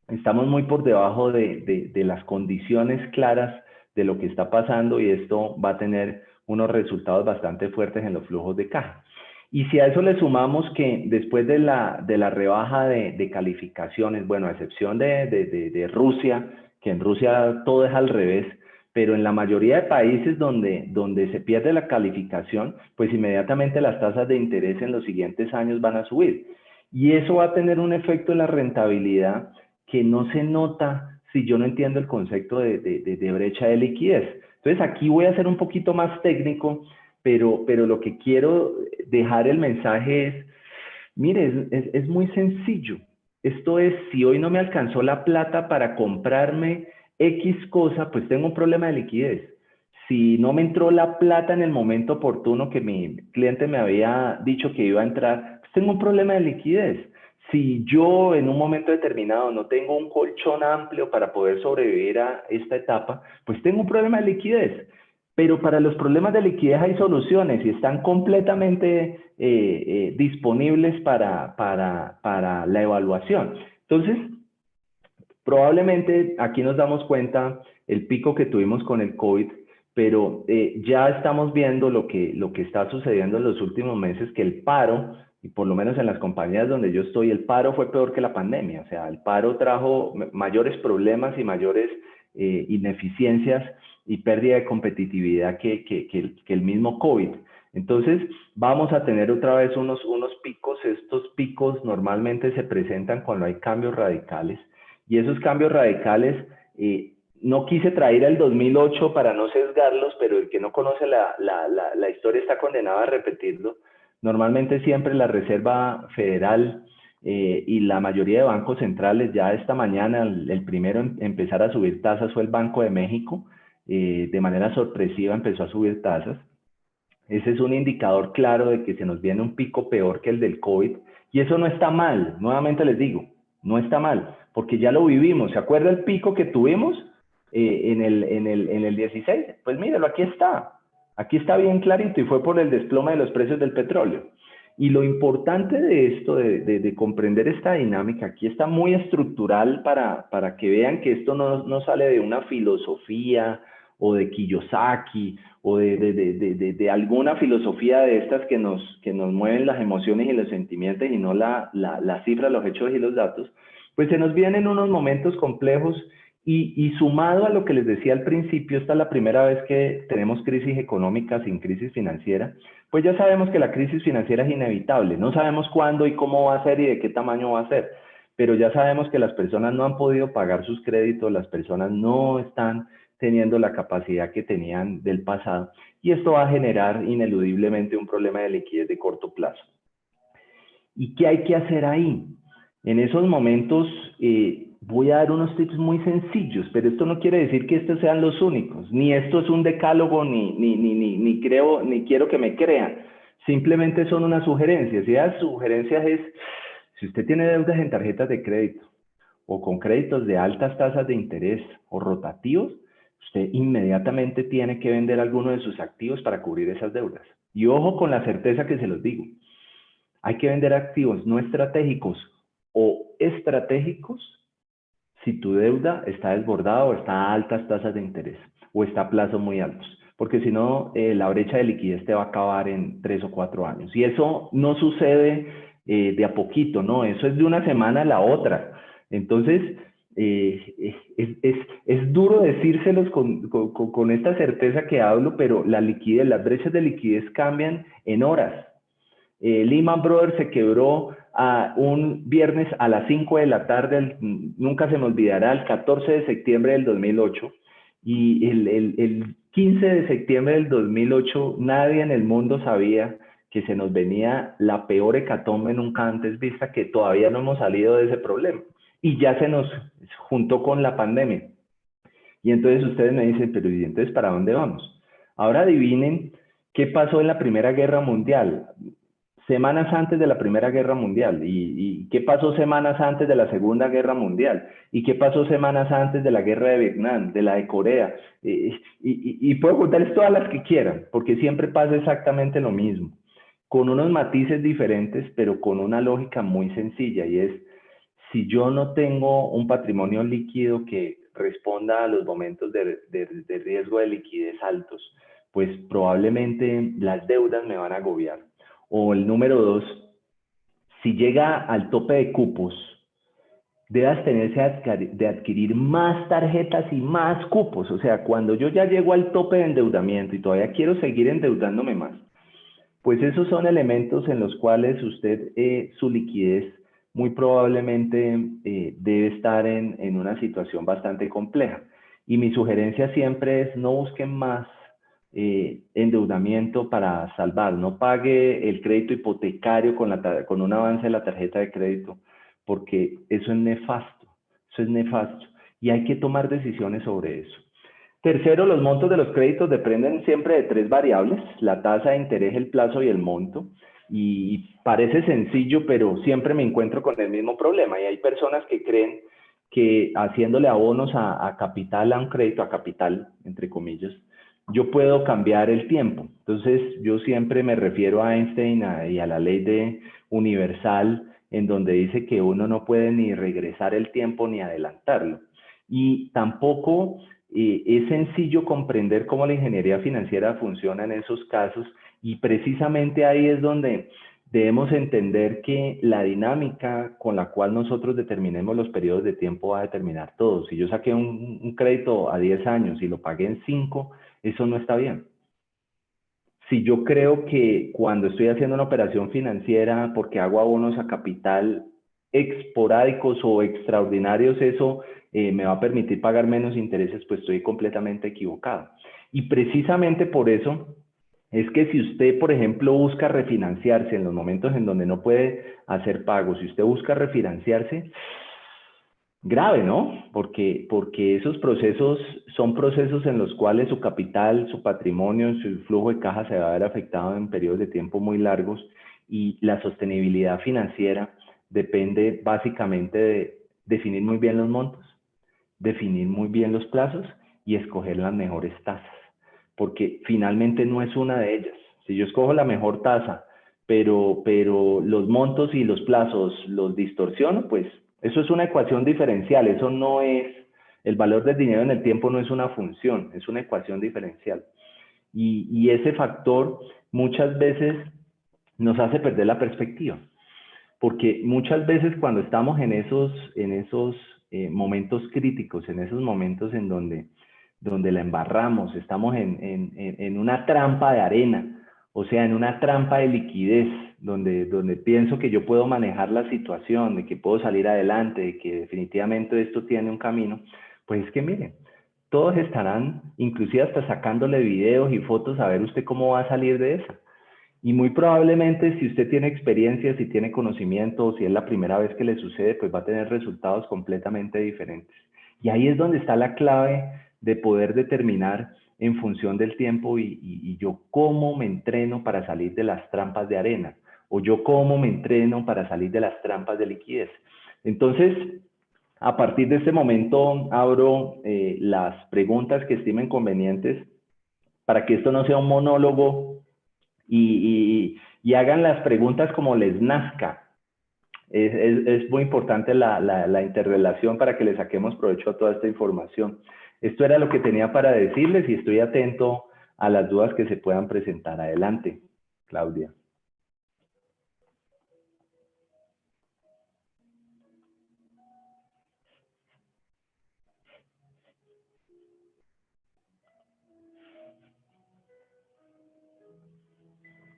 estamos muy por debajo de las condiciones claras de lo que está pasando y esto va a tener unos resultados bastante fuertes en los flujos de caja. Y si a eso le sumamos que después de la rebaja de calificaciones, bueno, a excepción de Rusia, que en Rusia todo es al revés, pero en la mayoría de países donde se pierde la calificación, pues inmediatamente las tasas de interés en los siguientes años van a subir. Y eso va a tener un efecto en la rentabilidad que no se nota si yo no entiendo el concepto de brecha de liquidez. Entonces aquí voy a ser un poquito más técnico, pero lo que quiero dejar el mensaje es, mire, es muy sencillo. Esto es, si hoy no me alcanzó la plata para comprarme X cosa, pues tengo un problema de liquidez. Si no me entró la plata en el momento oportuno que mi cliente me había dicho que iba a entrar, pues tengo un problema de liquidez. Si yo en un momento determinado no tengo un colchón amplio para poder sobrevivir a esta etapa, pues tengo un problema de liquidez. Pero para los problemas de liquidez hay soluciones y están completamente disponibles para la evaluación. Entonces, probablemente aquí nos damos cuenta el pico que tuvimos con el COVID, pero ya estamos viendo lo que está sucediendo en los últimos meses, que el paro, y por lo menos en las compañías donde yo estoy, el paro fue peor que la pandemia. O sea, el paro trajo mayores problemas y mayores ineficiencias y pérdida de competitividad que el mismo COVID. Entonces, vamos a tener otra vez unos picos. Estos picos normalmente se presentan cuando hay cambios radicales. Y esos cambios radicales, no quise traer el 2008 para no sesgarlos, pero el que no conoce la historia está condenado a repetirlo. Normalmente siempre la Reserva Federal y la mayoría de bancos centrales, ya esta mañana el primero en empezar a subir tasas fue el Banco de México, de manera sorpresiva empezó a subir tasas. Ese es un indicador claro de que se nos viene un pico peor que el del COVID, y eso no está mal, nuevamente les digo, no está mal, porque ya lo vivimos. ¿Se acuerda el pico que tuvimos en el 16? Pues míralo, aquí está bien clarito y fue por el desplome de los precios del petróleo. Y lo importante de esto, de comprender esta dinámica, aquí está muy estructural para que vean que esto no sale de una filosofía o de Kiyosaki, o de alguna filosofía de estas que nos mueven las emociones y los sentimientos y no la cifra, los hechos y los datos, pues se nos vienen unos momentos complejos y sumado a lo que les decía al principio, esta es la primera vez que tenemos crisis económica sin crisis financiera, pues ya sabemos que la crisis financiera es inevitable, no sabemos cuándo y cómo va a ser y de qué tamaño va a ser, pero ya sabemos que las personas no han podido pagar sus créditos, las personas no están teniendo la capacidad que tenían del pasado y esto va a generar ineludiblemente un problema de liquidez de corto plazo. ¿Y qué hay que hacer ahí? En esos momentos voy a dar unos tips muy sencillos, pero esto no quiere decir que estos sean los únicos, ni esto es un decálogo, ni quiero que me crean. Simplemente son unas sugerencias. Y las sugerencias es, si usted tiene deudas en tarjetas de crédito o con créditos de altas tasas de interés o rotativos, usted inmediatamente tiene que vender alguno de sus activos para cubrir esas deudas. Y ojo con la certeza que se los digo. Hay que vender activos no estratégicos o estratégicos si tu deuda está desbordada o está a altas tasas de interés o está a plazos muy altos. Porque si no, la brecha de liquidez te va a acabar en 3 o 4 años. Y eso no sucede de a poquito, ¿no? Eso es de una semana a la otra. Entonces, es duro decírselos con esta certeza que hablo, pero la liquidez, las brechas de liquidez cambian en horas. Lehman Brothers se quebró un viernes a las 5 de la tarde, nunca se me olvidará, el 14 de septiembre del 2008. Y el 15 de septiembre del 2008 nadie en el mundo sabía que se nos venía la peor hecatombe nunca antes vista, que todavía no hemos salido de ese problema. Y ya se nos juntó con la pandemia. Y entonces ustedes me dicen, pero ¿y entonces para dónde vamos? Ahora adivinen qué pasó en la Primera Guerra Mundial. Semanas antes de la Primera Guerra Mundial, y qué pasó semanas antes de la Segunda Guerra Mundial, y qué pasó semanas antes de la Guerra de Vietnam, de la de Corea, y puedo contarles todas las que quieran, porque siempre pasa exactamente lo mismo, con unos matices diferentes, pero con una lógica muy sencilla, y es, si yo no tengo un patrimonio líquido que responda a los momentos de riesgo de liquidez altos, pues probablemente las deudas me van a agobiar. O el número 2, si llega al tope de cupos, debe abstenerse de adquirir más tarjetas y más cupos. O sea, cuando yo ya llego al tope de endeudamiento y todavía quiero seguir endeudándome más, pues esos son elementos en los cuales usted, su liquidez muy probablemente debe estar en una situación bastante compleja. Y mi sugerencia siempre es no busquen más endeudamiento para salvar, no pague el crédito hipotecario con un avance de la tarjeta de crédito, porque eso es nefasto y hay que tomar decisiones sobre eso. Tercero, los montos de los créditos dependen siempre de 3 variables, la tasa de interés, el plazo y el monto. Y parece sencillo, pero siempre me encuentro con el mismo problema. Y hay personas que creen que haciéndole abonos a capital, a un crédito a capital, entre comillas, yo puedo cambiar el tiempo. Entonces, yo siempre me refiero a Einstein y a la ley de universal, en donde dice que uno no puede ni regresar el tiempo ni adelantarlo. Y tampoco es sencillo comprender cómo la ingeniería financiera funciona en esos casos, y precisamente ahí es donde debemos entender que la dinámica con la cual nosotros determinemos los periodos de tiempo va a determinar todo. Si yo saqué un crédito a 10 años y lo pagué en 5, eso no está bien. Si yo creo que cuando estoy haciendo una operación financiera porque hago abonos a capital esporádicos o extraordinarios, eso me va a permitir pagar menos intereses, pues estoy completamente equivocado. Y precisamente por eso es que si usted, por ejemplo, busca refinanciarse en los momentos en donde no puede hacer pagos, si usted busca refinanciarse, grave, ¿no? Porque esos procesos son procesos en los cuales su capital, su patrimonio, su flujo de caja se va a ver afectado en periodos de tiempo muy largos, y la sostenibilidad financiera depende básicamente de definir muy bien los montos, definir muy bien los plazos y escoger las mejores tasas, porque finalmente no es una de ellas. Si yo escojo la mejor tasa, pero los montos y los plazos los distorsiono, pues eso es una ecuación diferencial, eso no es El valor del dinero en el tiempo no es una función, es una ecuación diferencial. Y ese factor muchas veces nos hace perder la perspectiva. Porque muchas veces cuando estamos en esos momentos críticos, en esos momentos en donde la embarramos, estamos en una trampa de arena, o sea, en una trampa de liquidez, donde pienso que yo puedo manejar la situación, de que puedo salir adelante, de que definitivamente esto tiene un camino, pues es que miren, todos estarán, inclusive hasta sacándole videos y fotos a ver usted cómo va a salir de esa. Y muy probablemente si usted tiene experiencia, si tiene conocimiento, o si es la primera vez que le sucede, pues va a tener resultados completamente diferentes. Y ahí es donde está la clave de poder determinar en función del tiempo y yo cómo me entreno para salir de las trampas de arena, o yo cómo me entreno para salir de las trampas de liquidez. Entonces, a partir de este momento abro las preguntas que estimen convenientes para que esto no sea un monólogo y hagan las preguntas como les nazca. Es muy importante la interrelación para que le saquemos provecho a toda esta información. Esto era lo que tenía para decirles y estoy atento a las dudas que se puedan presentar. Adelante, Claudia.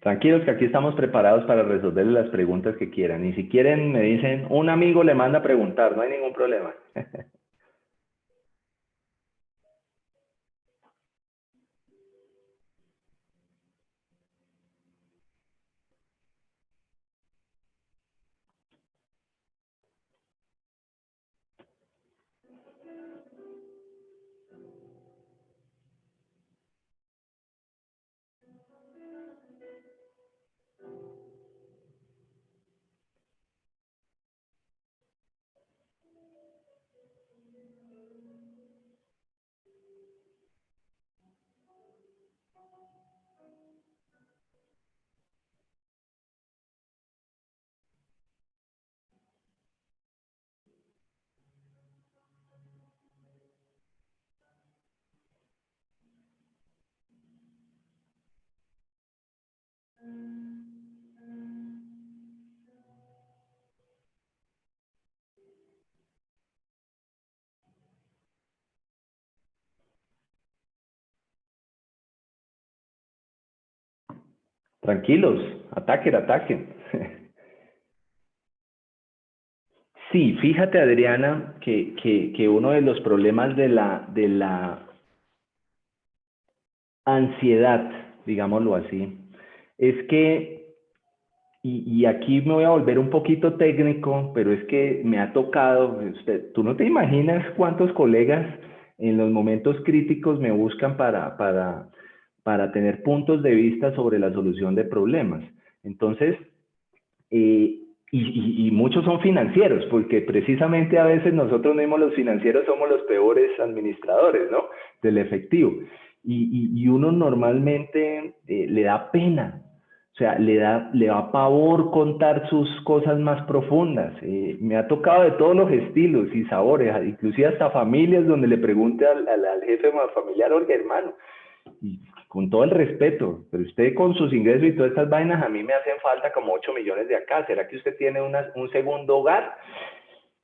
Tranquilos que aquí estamos preparados para resolver las preguntas que quieran. Y si quieren, me dicen, un amigo le manda a preguntar, no hay ningún problema. Tranquilos, ataquen, ataquen. Sí, fíjate Adriana que uno de los problemas de la ansiedad, digámoslo así, es que, y aquí me voy a volver un poquito técnico, pero es que me ha tocado, tú no te imaginas cuántos colegas en los momentos críticos me buscan para tener puntos de vista sobre la solución de problemas. Entonces, y muchos son financieros, porque precisamente a veces nosotros mismos los financieros somos los peores administradores, ¿no? Del efectivo. Y uno normalmente le da pena, o sea, le da pavor contar sus cosas más profundas. Me ha tocado de todos los estilos y sabores, inclusive hasta familias donde le pregunte al jefe familiar, oye, hermano, y con todo el respeto, pero usted con sus ingresos y todas estas vainas, a mí me hacen falta como 8 millones de acá. ¿Será que usted tiene un segundo hogar?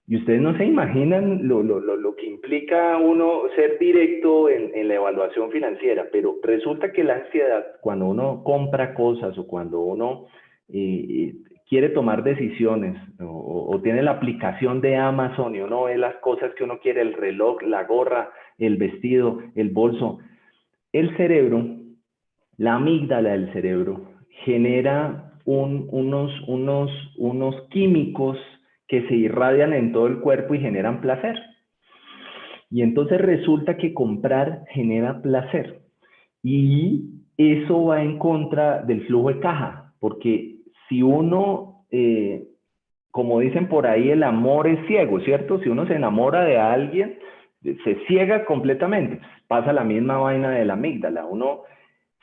Y ustedes no se imaginan lo que implica uno ser directo en la evaluación financiera, pero resulta que la ansiedad, cuando uno compra cosas o cuando uno eh, quiere tomar decisiones o tiene la aplicación de Amazon y uno ve las cosas que uno quiere, el reloj, la gorra, el vestido, el bolso, el cerebro, la amígdala del cerebro, genera unos químicos que se irradian en todo el cuerpo y generan placer. Y entonces resulta que comprar genera placer. Y eso va en contra del flujo de caja, porque si uno, como dicen por ahí, el amor es ciego, ¿cierto? Si uno se enamora de alguien, se ciega completamente. Pasa la misma vaina de la amígdala. Uno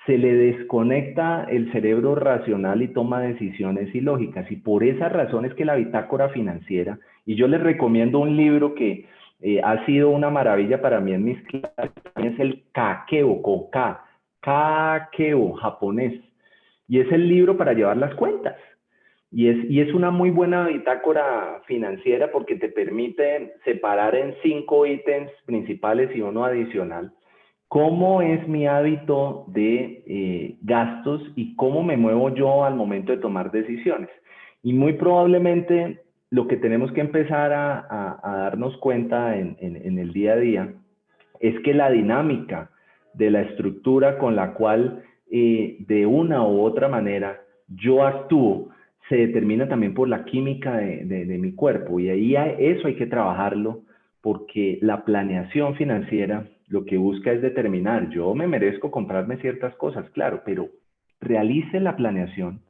se le desconecta el cerebro racional y toma decisiones ilógicas. Y por esa razón es que la bitácora financiera, y yo les recomiendo un libro que ha sido una maravilla para mí en mis clases, es el Kakeo, con K, Kakeo, japonés. Y es el libro para llevar las cuentas. Y es una muy buena bitácora financiera porque te permite separar en 5 ítems principales y uno adicional. ¿Cómo es mi hábito de gastos y cómo me muevo yo al momento de tomar decisiones? Y muy probablemente lo que tenemos que empezar a darnos cuenta en el día a día es que la dinámica de la estructura con la cual de una u otra manera yo actúo se determina también por la química de mi cuerpo. Y ahí eso hay que trabajarlo porque la planeación financiera lo que busca es determinar, yo me merezco comprarme ciertas cosas, claro, pero realice la planeación,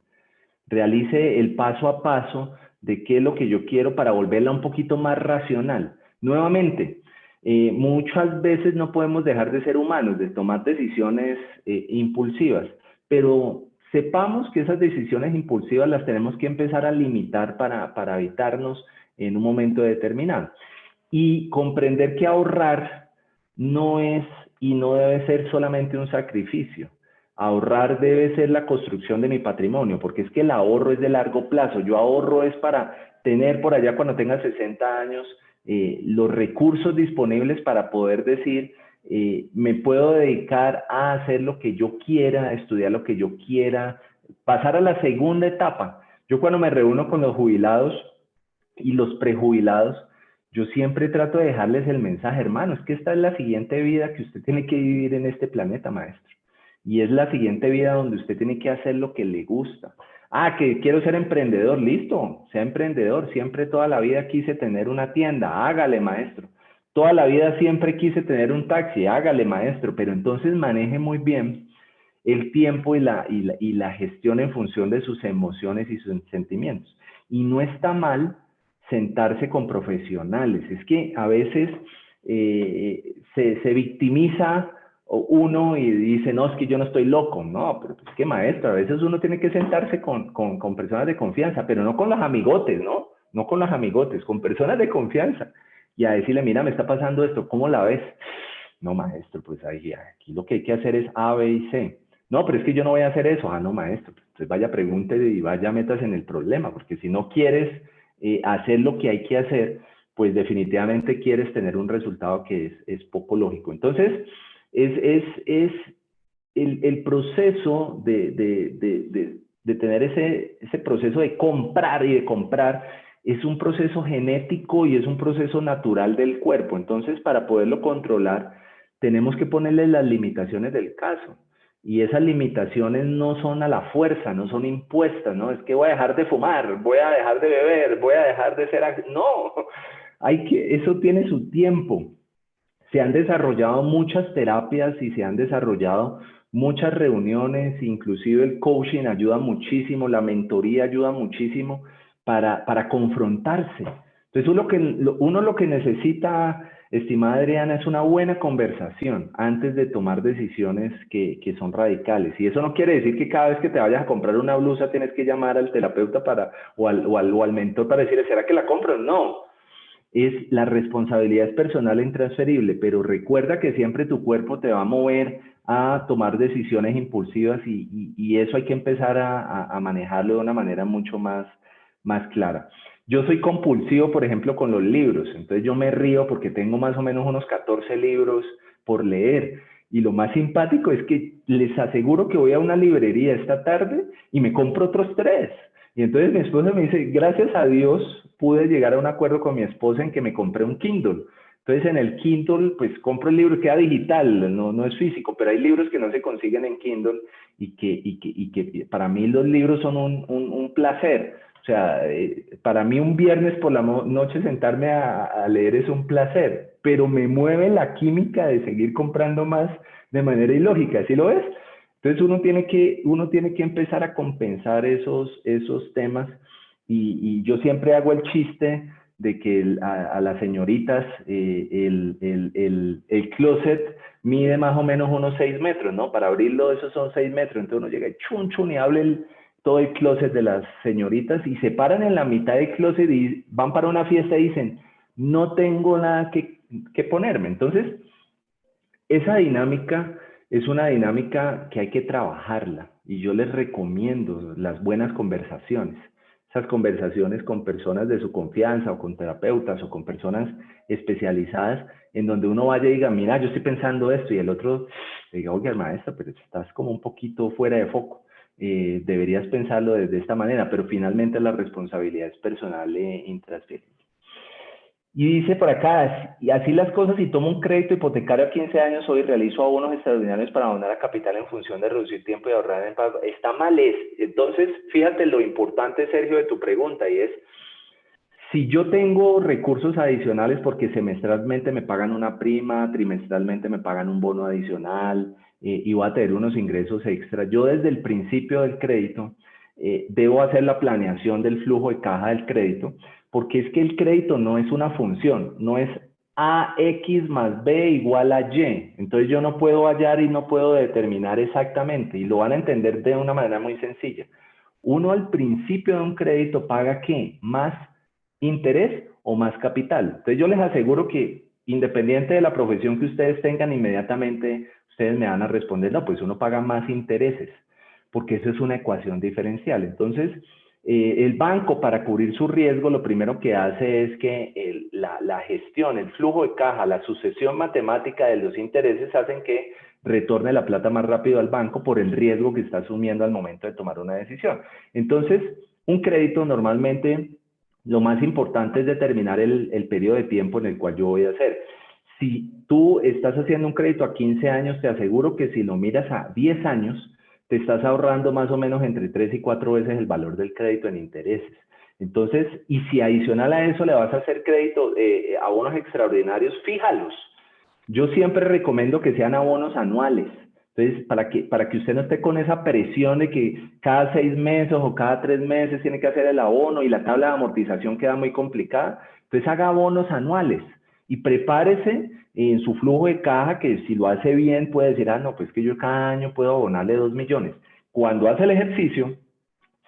realice el paso a paso de qué es lo que yo quiero para volverla un poquito más racional. Nuevamente, muchas veces no podemos dejar de ser humanos, de tomar decisiones impulsivas, pero sepamos que esas decisiones impulsivas las tenemos que empezar a limitar para evitarnos en un momento determinado. Y comprender que ahorrar no es y no debe ser solamente un sacrificio. Ahorrar debe ser la construcción de mi patrimonio, porque es que el ahorro es de largo plazo. Yo ahorro es para tener por allá cuando tenga 60 años los recursos disponibles para poder decir, me puedo dedicar a hacer lo que yo quiera, a estudiar lo que yo quiera, pasar a la segunda etapa. Yo cuando me reúno con los jubilados y los prejubilados, yo siempre trato de dejarles el mensaje, hermano, es que esta es la siguiente vida que usted tiene que vivir en este planeta, maestro. Y es la siguiente vida donde usted tiene que hacer lo que le gusta. Ah, que quiero ser emprendedor, listo, sea emprendedor. Siempre toda la vida quise tener una tienda, hágale, maestro. Toda la vida siempre quise tener un taxi, hágale, maestro. Pero entonces maneje muy bien el tiempo y la gestión en función de sus emociones y sus sentimientos. Y no está mal sentarse con profesionales. Es que a veces se victimiza uno y dice, no, es que yo no estoy loco. No, pero es que maestro, a veces uno tiene que sentarse con personas de confianza, pero no con los amigotes, ¿no? No con los amigotes, con personas de confianza. Y a decirle, mira, me está pasando esto, ¿cómo la ves? No, maestro, pues ahí, aquí lo que hay que hacer es A, B y C. No, pero es que yo no voy a hacer eso. Ah, no, maestro, entonces vaya, pregúntele y vaya, metas en el problema, porque si no quieres hacer lo que hay que hacer, pues definitivamente quieres tener un resultado que es poco lógico. Entonces, es el proceso de tener ese proceso de comprar y de comprar, es un proceso genético y es un proceso natural del cuerpo. Entonces, para poderlo controlar, tenemos que ponerle las limitaciones del caso. Y esas limitaciones no son a la fuerza, no son impuestas, ¿no? Es que voy a dejar de fumar, voy a dejar de beber, voy a dejar de ser... No, eso tiene su tiempo. Se han desarrollado muchas terapias y se han desarrollado muchas reuniones, inclusive el coaching ayuda muchísimo, la mentoría ayuda muchísimo para confrontarse. Entonces uno lo que necesita, estimada Adriana, es una buena conversación antes de tomar decisiones que son radicales. Y eso no quiere decir que cada vez que te vayas a comprar una blusa tienes que llamar al terapeuta o al mentor para decirle, ¿será que la compro? No. La responsabilidad es personal e intransferible, pero recuerda que siempre tu cuerpo te va a mover a tomar decisiones impulsivas y eso hay que empezar a manejarlo de una manera mucho más clara. Yo soy compulsivo, por ejemplo, con los libros, entonces yo me río porque tengo más o menos unos 14 libros por leer. Y lo más simpático es que les aseguro que voy a una librería esta tarde y me compro otros 3. Y entonces mi esposa me dice, gracias a Dios pude llegar a un acuerdo con mi esposa en que me compré un Kindle. Entonces en el Kindle pues compro el libro, queda digital, no es físico, pero hay libros que no se consiguen en Kindle y que para mí los libros son un placer. O sea, para mí un viernes por la noche sentarme a leer es un placer, pero me mueve la química de seguir comprando más de manera ilógica, ¿sí lo ves? Entonces uno tiene que empezar a compensar esos temas y yo siempre hago el chiste de que a las señoritas el closet mide más o menos unos 6 metros, ¿no? Para abrirlo esos son 6 metros, entonces uno llega y chun chun y abre todo el closet de las señoritas y se paran en la mitad del closet y van para una fiesta y dicen, no tengo nada qué ponerme. Entonces, esa dinámica es una dinámica que hay que trabajarla y yo les recomiendo las buenas conversaciones. Esas conversaciones con personas de su confianza o con terapeutas o con personas especializadas en donde uno vaya y diga, mira, yo estoy pensando esto y el otro diga, oye, maestra, pero estás como un poquito fuera de foco. Deberías pensarlo desde esta manera, pero finalmente la responsabilidad es personal e intransferible. Y dice por acá, y así las cosas, si tomo un crédito hipotecario a 15 años hoy, realizo abonos extraordinarios para abonar a capital en función de reducir tiempo y ahorrar en pago. Está mal es. Entonces, fíjate lo importante, Sergio, de tu pregunta, y es, si yo tengo recursos adicionales porque semestralmente me pagan una prima, trimestralmente me pagan un bono adicional y voy a tener unos ingresos extra, yo desde el principio del crédito debo hacer la planeación del flujo de caja del crédito, porque es que el crédito no es una función, no es AX más B igual a Y. Entonces yo no puedo hallar y no puedo determinar exactamente, y lo van a entender de una manera muy sencilla. Uno al principio de un crédito paga ¿qué? Más interés o más capital. Entonces yo les aseguro que independiente de la profesión que ustedes tengan, inmediatamente ustedes me van a responder, no, pues uno paga más intereses, porque eso es una ecuación diferencial. Entonces, el banco para cubrir su riesgo, lo primero que hace es que la gestión, el flujo de caja, la sucesión matemática de los intereses hacen que retorne la plata más rápido al banco por el riesgo que está asumiendo al momento de tomar una decisión. Entonces, un crédito normalmente lo más importante es determinar el periodo de tiempo en el cual yo voy a hacer. Si tú estás haciendo un crédito a 15 años, te aseguro que si lo miras a 10 años, te estás ahorrando más o menos entre 3 y 4 veces el valor del crédito en intereses. Entonces, y si adicional a eso le vas a hacer crédito, abonos extraordinarios, fíjalos. Yo siempre recomiendo que sean abonos anuales. Entonces, para que usted no esté con esa presión de que cada 6 meses o cada 3 meses tiene que hacer el abono y la tabla de amortización queda muy complicada, entonces haga abonos anuales y prepárese en su flujo de caja que si lo hace bien puede decir, ah, no, pues que yo cada año puedo abonarle 2 millones. Cuando hace el ejercicio,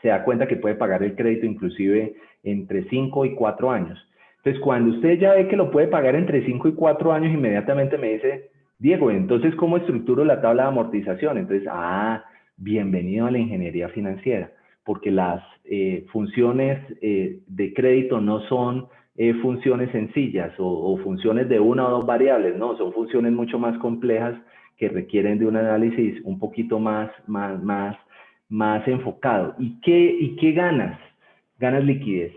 se da cuenta que puede pagar el crédito inclusive entre 5 y 4 años. Entonces, cuando usted ya ve que lo puede pagar entre 5 y 4 años, inmediatamente me dice, Diego, entonces, ¿cómo estructuro la tabla de amortización? Entonces, bienvenido a la ingeniería financiera, porque las funciones de crédito no son funciones sencillas o funciones de una o dos variables, no, son funciones mucho más complejas que requieren de un análisis un poquito más enfocado. ¿Y qué ganas? Ganas liquidez,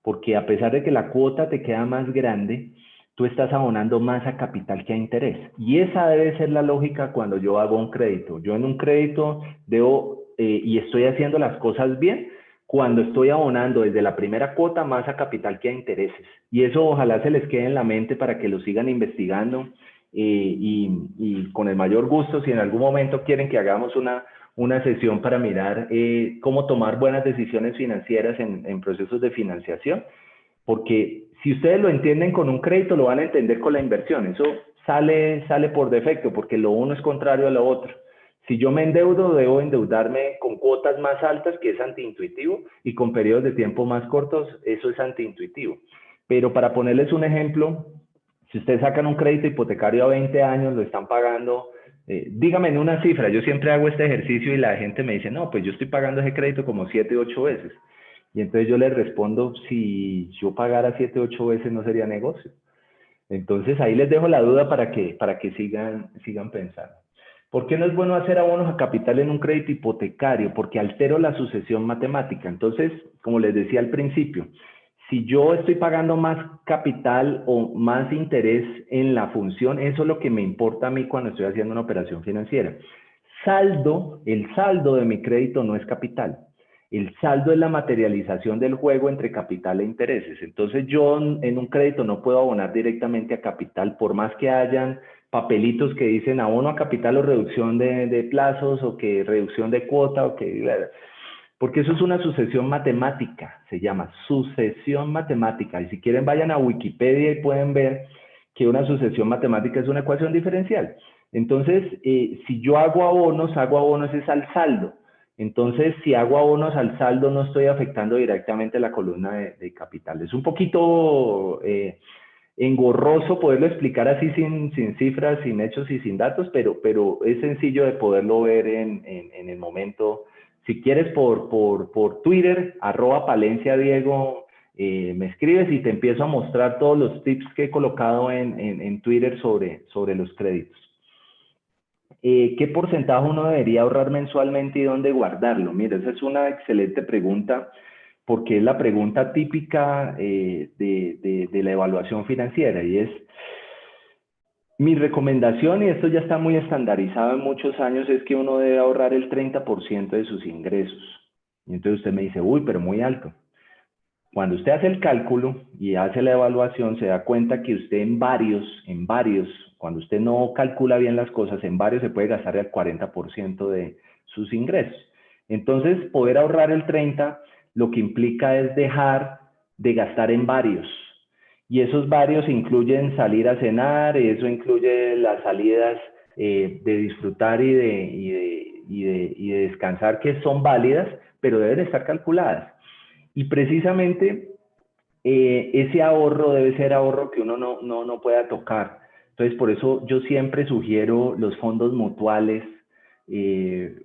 porque a pesar de que la cuota te queda más grande, tú estás abonando más a capital que a interés. Y esa debe ser la lógica cuando yo hago un crédito. Yo en un crédito debo, y estoy haciendo las cosas bien, cuando estoy abonando desde la primera cuota más a capital que a intereses. Y eso ojalá se les quede en la mente para que lo sigan investigando y con el mayor gusto, si en algún momento quieren que hagamos una sesión para mirar cómo tomar buenas decisiones financieras en procesos de financiación, porque si ustedes lo entienden con un crédito, lo van a entender con la inversión. Eso sale por defecto, porque lo uno es contrario a lo otro. Si yo me endeudo, debo endeudarme con cuotas más altas, que es antiintuitivo, y con periodos de tiempo más cortos, eso es antiintuitivo. Pero para ponerles un ejemplo, si ustedes sacan un crédito hipotecario a 20 años, lo están pagando, dígame en una cifra, yo siempre hago este ejercicio y la gente me dice, no, pues yo estoy pagando ese crédito como 7, 8 veces. Y entonces yo les respondo, si yo pagara 7, 8 veces no sería negocio. Entonces ahí les dejo la duda para que sigan pensando. ¿Por qué no es bueno hacer abonos a capital en un crédito hipotecario? Porque altero la sucesión matemática. Entonces, como les decía al principio, si yo estoy pagando más capital o más interés en la función, eso es lo que me importa a mí cuando estoy haciendo una operación financiera. El saldo de mi crédito no es capital. El saldo es la materialización del juego entre capital e intereses. Entonces yo en un crédito no puedo abonar directamente a capital, por más que hayan papelitos que dicen abono a capital o reducción de plazos o que reducción de cuota o que... Porque eso es una sucesión matemática, se llama sucesión matemática. Y si quieren vayan a Wikipedia y pueden ver que una sucesión matemática es una ecuación diferencial. Entonces, si yo hago abonos es al saldo. Entonces, si hago abonos al saldo, no estoy afectando directamente la columna de capital. Es un poquito engorroso poderlo explicar así sin cifras, sin hechos y sin datos, pero es sencillo de poderlo ver en el momento. Si quieres por Twitter, @PalenciaDiego, me escribes y te empiezo a mostrar todos los tips que he colocado en Twitter sobre los créditos. ¿Qué porcentaje uno debería ahorrar mensualmente y dónde guardarlo? Mira, esa es una excelente pregunta porque es la pregunta típica de la evaluación financiera y es, mi recomendación, y esto ya está muy estandarizado en muchos años, es que uno debe ahorrar el 30% de sus ingresos. Y entonces usted me dice, uy, pero muy alto. Cuando usted hace el cálculo y hace la evaluación, se da cuenta que usted en varios, cuando usted no calcula bien las cosas, en varios se puede gastar el 40% de sus ingresos. Entonces, poder ahorrar el 30% lo que implica es dejar de gastar en varios. Y esos varios incluyen salir a cenar, eso incluye las salidas de disfrutar y de descansar, que son válidas, pero deben estar calculadas. Y precisamente ese ahorro debe ser ahorro que uno no pueda tocar. Entonces, por eso yo siempre sugiero los fondos mutuales, eh,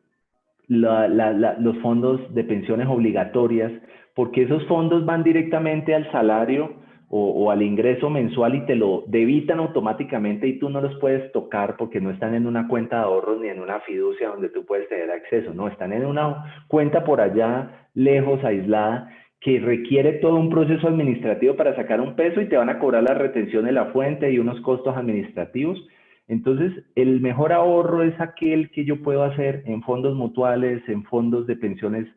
los fondos de pensiones obligatorias, porque esos fondos van directamente al salario o al ingreso mensual y te lo debitan automáticamente y tú no los puedes tocar porque no están en una cuenta de ahorros ni en una fiducia donde tú puedes tener acceso, no, están en una cuenta por allá lejos, aislada, que requiere todo un proceso administrativo para sacar un peso y te van a cobrar la retención de la fuente y unos costos administrativos. Entonces, el mejor ahorro es aquel que yo puedo hacer en fondos mutuales, en fondos de pensiones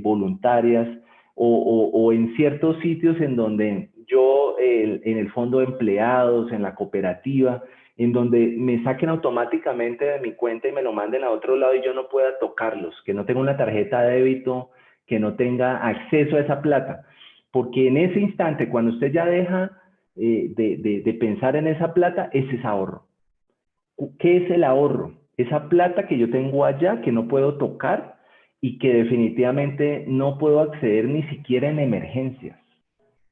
voluntarias o en ciertos sitios en donde yo, en el fondo de empleados, en la cooperativa, en donde me saquen automáticamente de mi cuenta y me lo manden a otro lado y yo no pueda tocarlos, que no tenga una tarjeta de débito, que no tenga acceso a esa plata. Porque en ese instante, cuando usted ya deja de pensar en esa plata, ese es ahorro. ¿Qué es el ahorro? Esa plata que yo tengo allá que no puedo tocar y que definitivamente no puedo acceder ni siquiera en emergencias,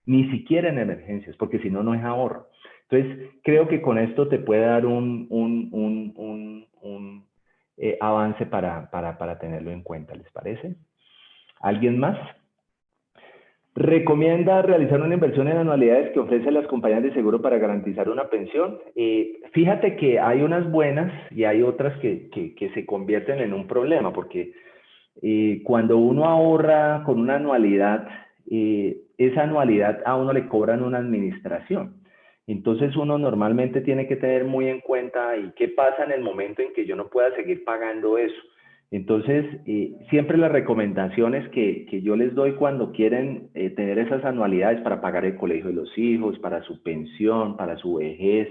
ni siquiera en emergencias, porque si no, no es ahorro. Entonces, creo que con esto te puede dar un avance para tenerlo en cuenta, ¿les parece? ¿Alguien más? Recomienda realizar una inversión en anualidades que ofrecen las compañías de seguro para garantizar una pensión. Fíjate que hay unas buenas y hay otras que se convierten en un problema, porque cuando uno ahorra con una anualidad, esa anualidad a uno le cobran una administración. Entonces uno normalmente tiene que tener muy en cuenta y qué pasa en el momento en que yo no pueda seguir pagando eso. Entonces, siempre las recomendaciones que yo les doy cuando quieren tener esas anualidades para pagar el colegio de los hijos, para su pensión, para su vejez,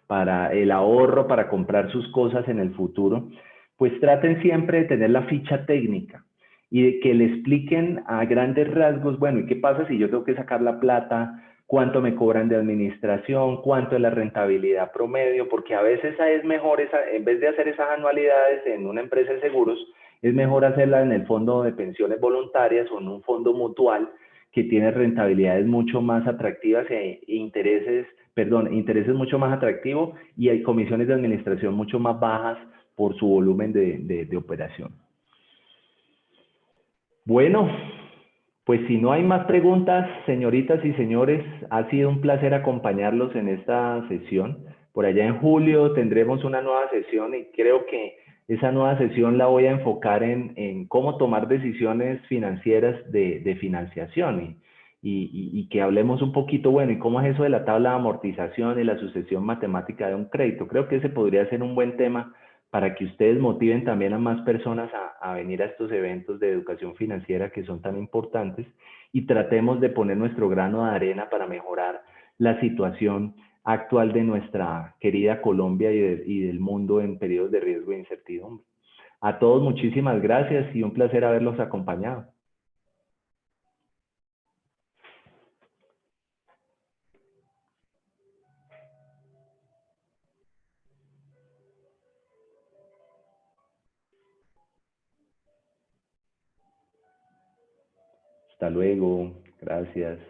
para el ahorro, para comprar sus cosas en el futuro, pues traten siempre de tener la ficha técnica y de que le expliquen a grandes rasgos, bueno, ¿y qué pasa si yo tengo que sacar la plata? ¿Cuánto me cobran de administración? ¿Cuánto es la rentabilidad promedio? Porque a veces es mejor, en vez de hacer esas anualidades en una empresa de seguros, es mejor hacerla en el fondo de pensiones voluntarias o en un fondo mutual que tiene rentabilidades mucho más atractivas intereses mucho más atractivos y hay comisiones de administración mucho más bajas por su volumen de operación. Bueno, pues si no hay más preguntas, señoritas y señores, ha sido un placer acompañarlos en esta sesión. Por allá en julio tendremos una nueva sesión y creo que esa nueva sesión la voy a enfocar en cómo tomar decisiones financieras de financiación y que hablemos un poquito, bueno, y cómo es eso de la tabla de amortización y la sucesión matemática de un crédito. Creo que ese podría ser un buen tema para que ustedes motiven también a más personas a venir a estos eventos de educación financiera que son tan importantes y tratemos de poner nuestro grano de arena para mejorar la situación actual de nuestra querida Colombia y del mundo en periodos de riesgo e incertidumbre. A todos muchísimas gracias y un placer haberlos acompañado. Hasta luego. Gracias.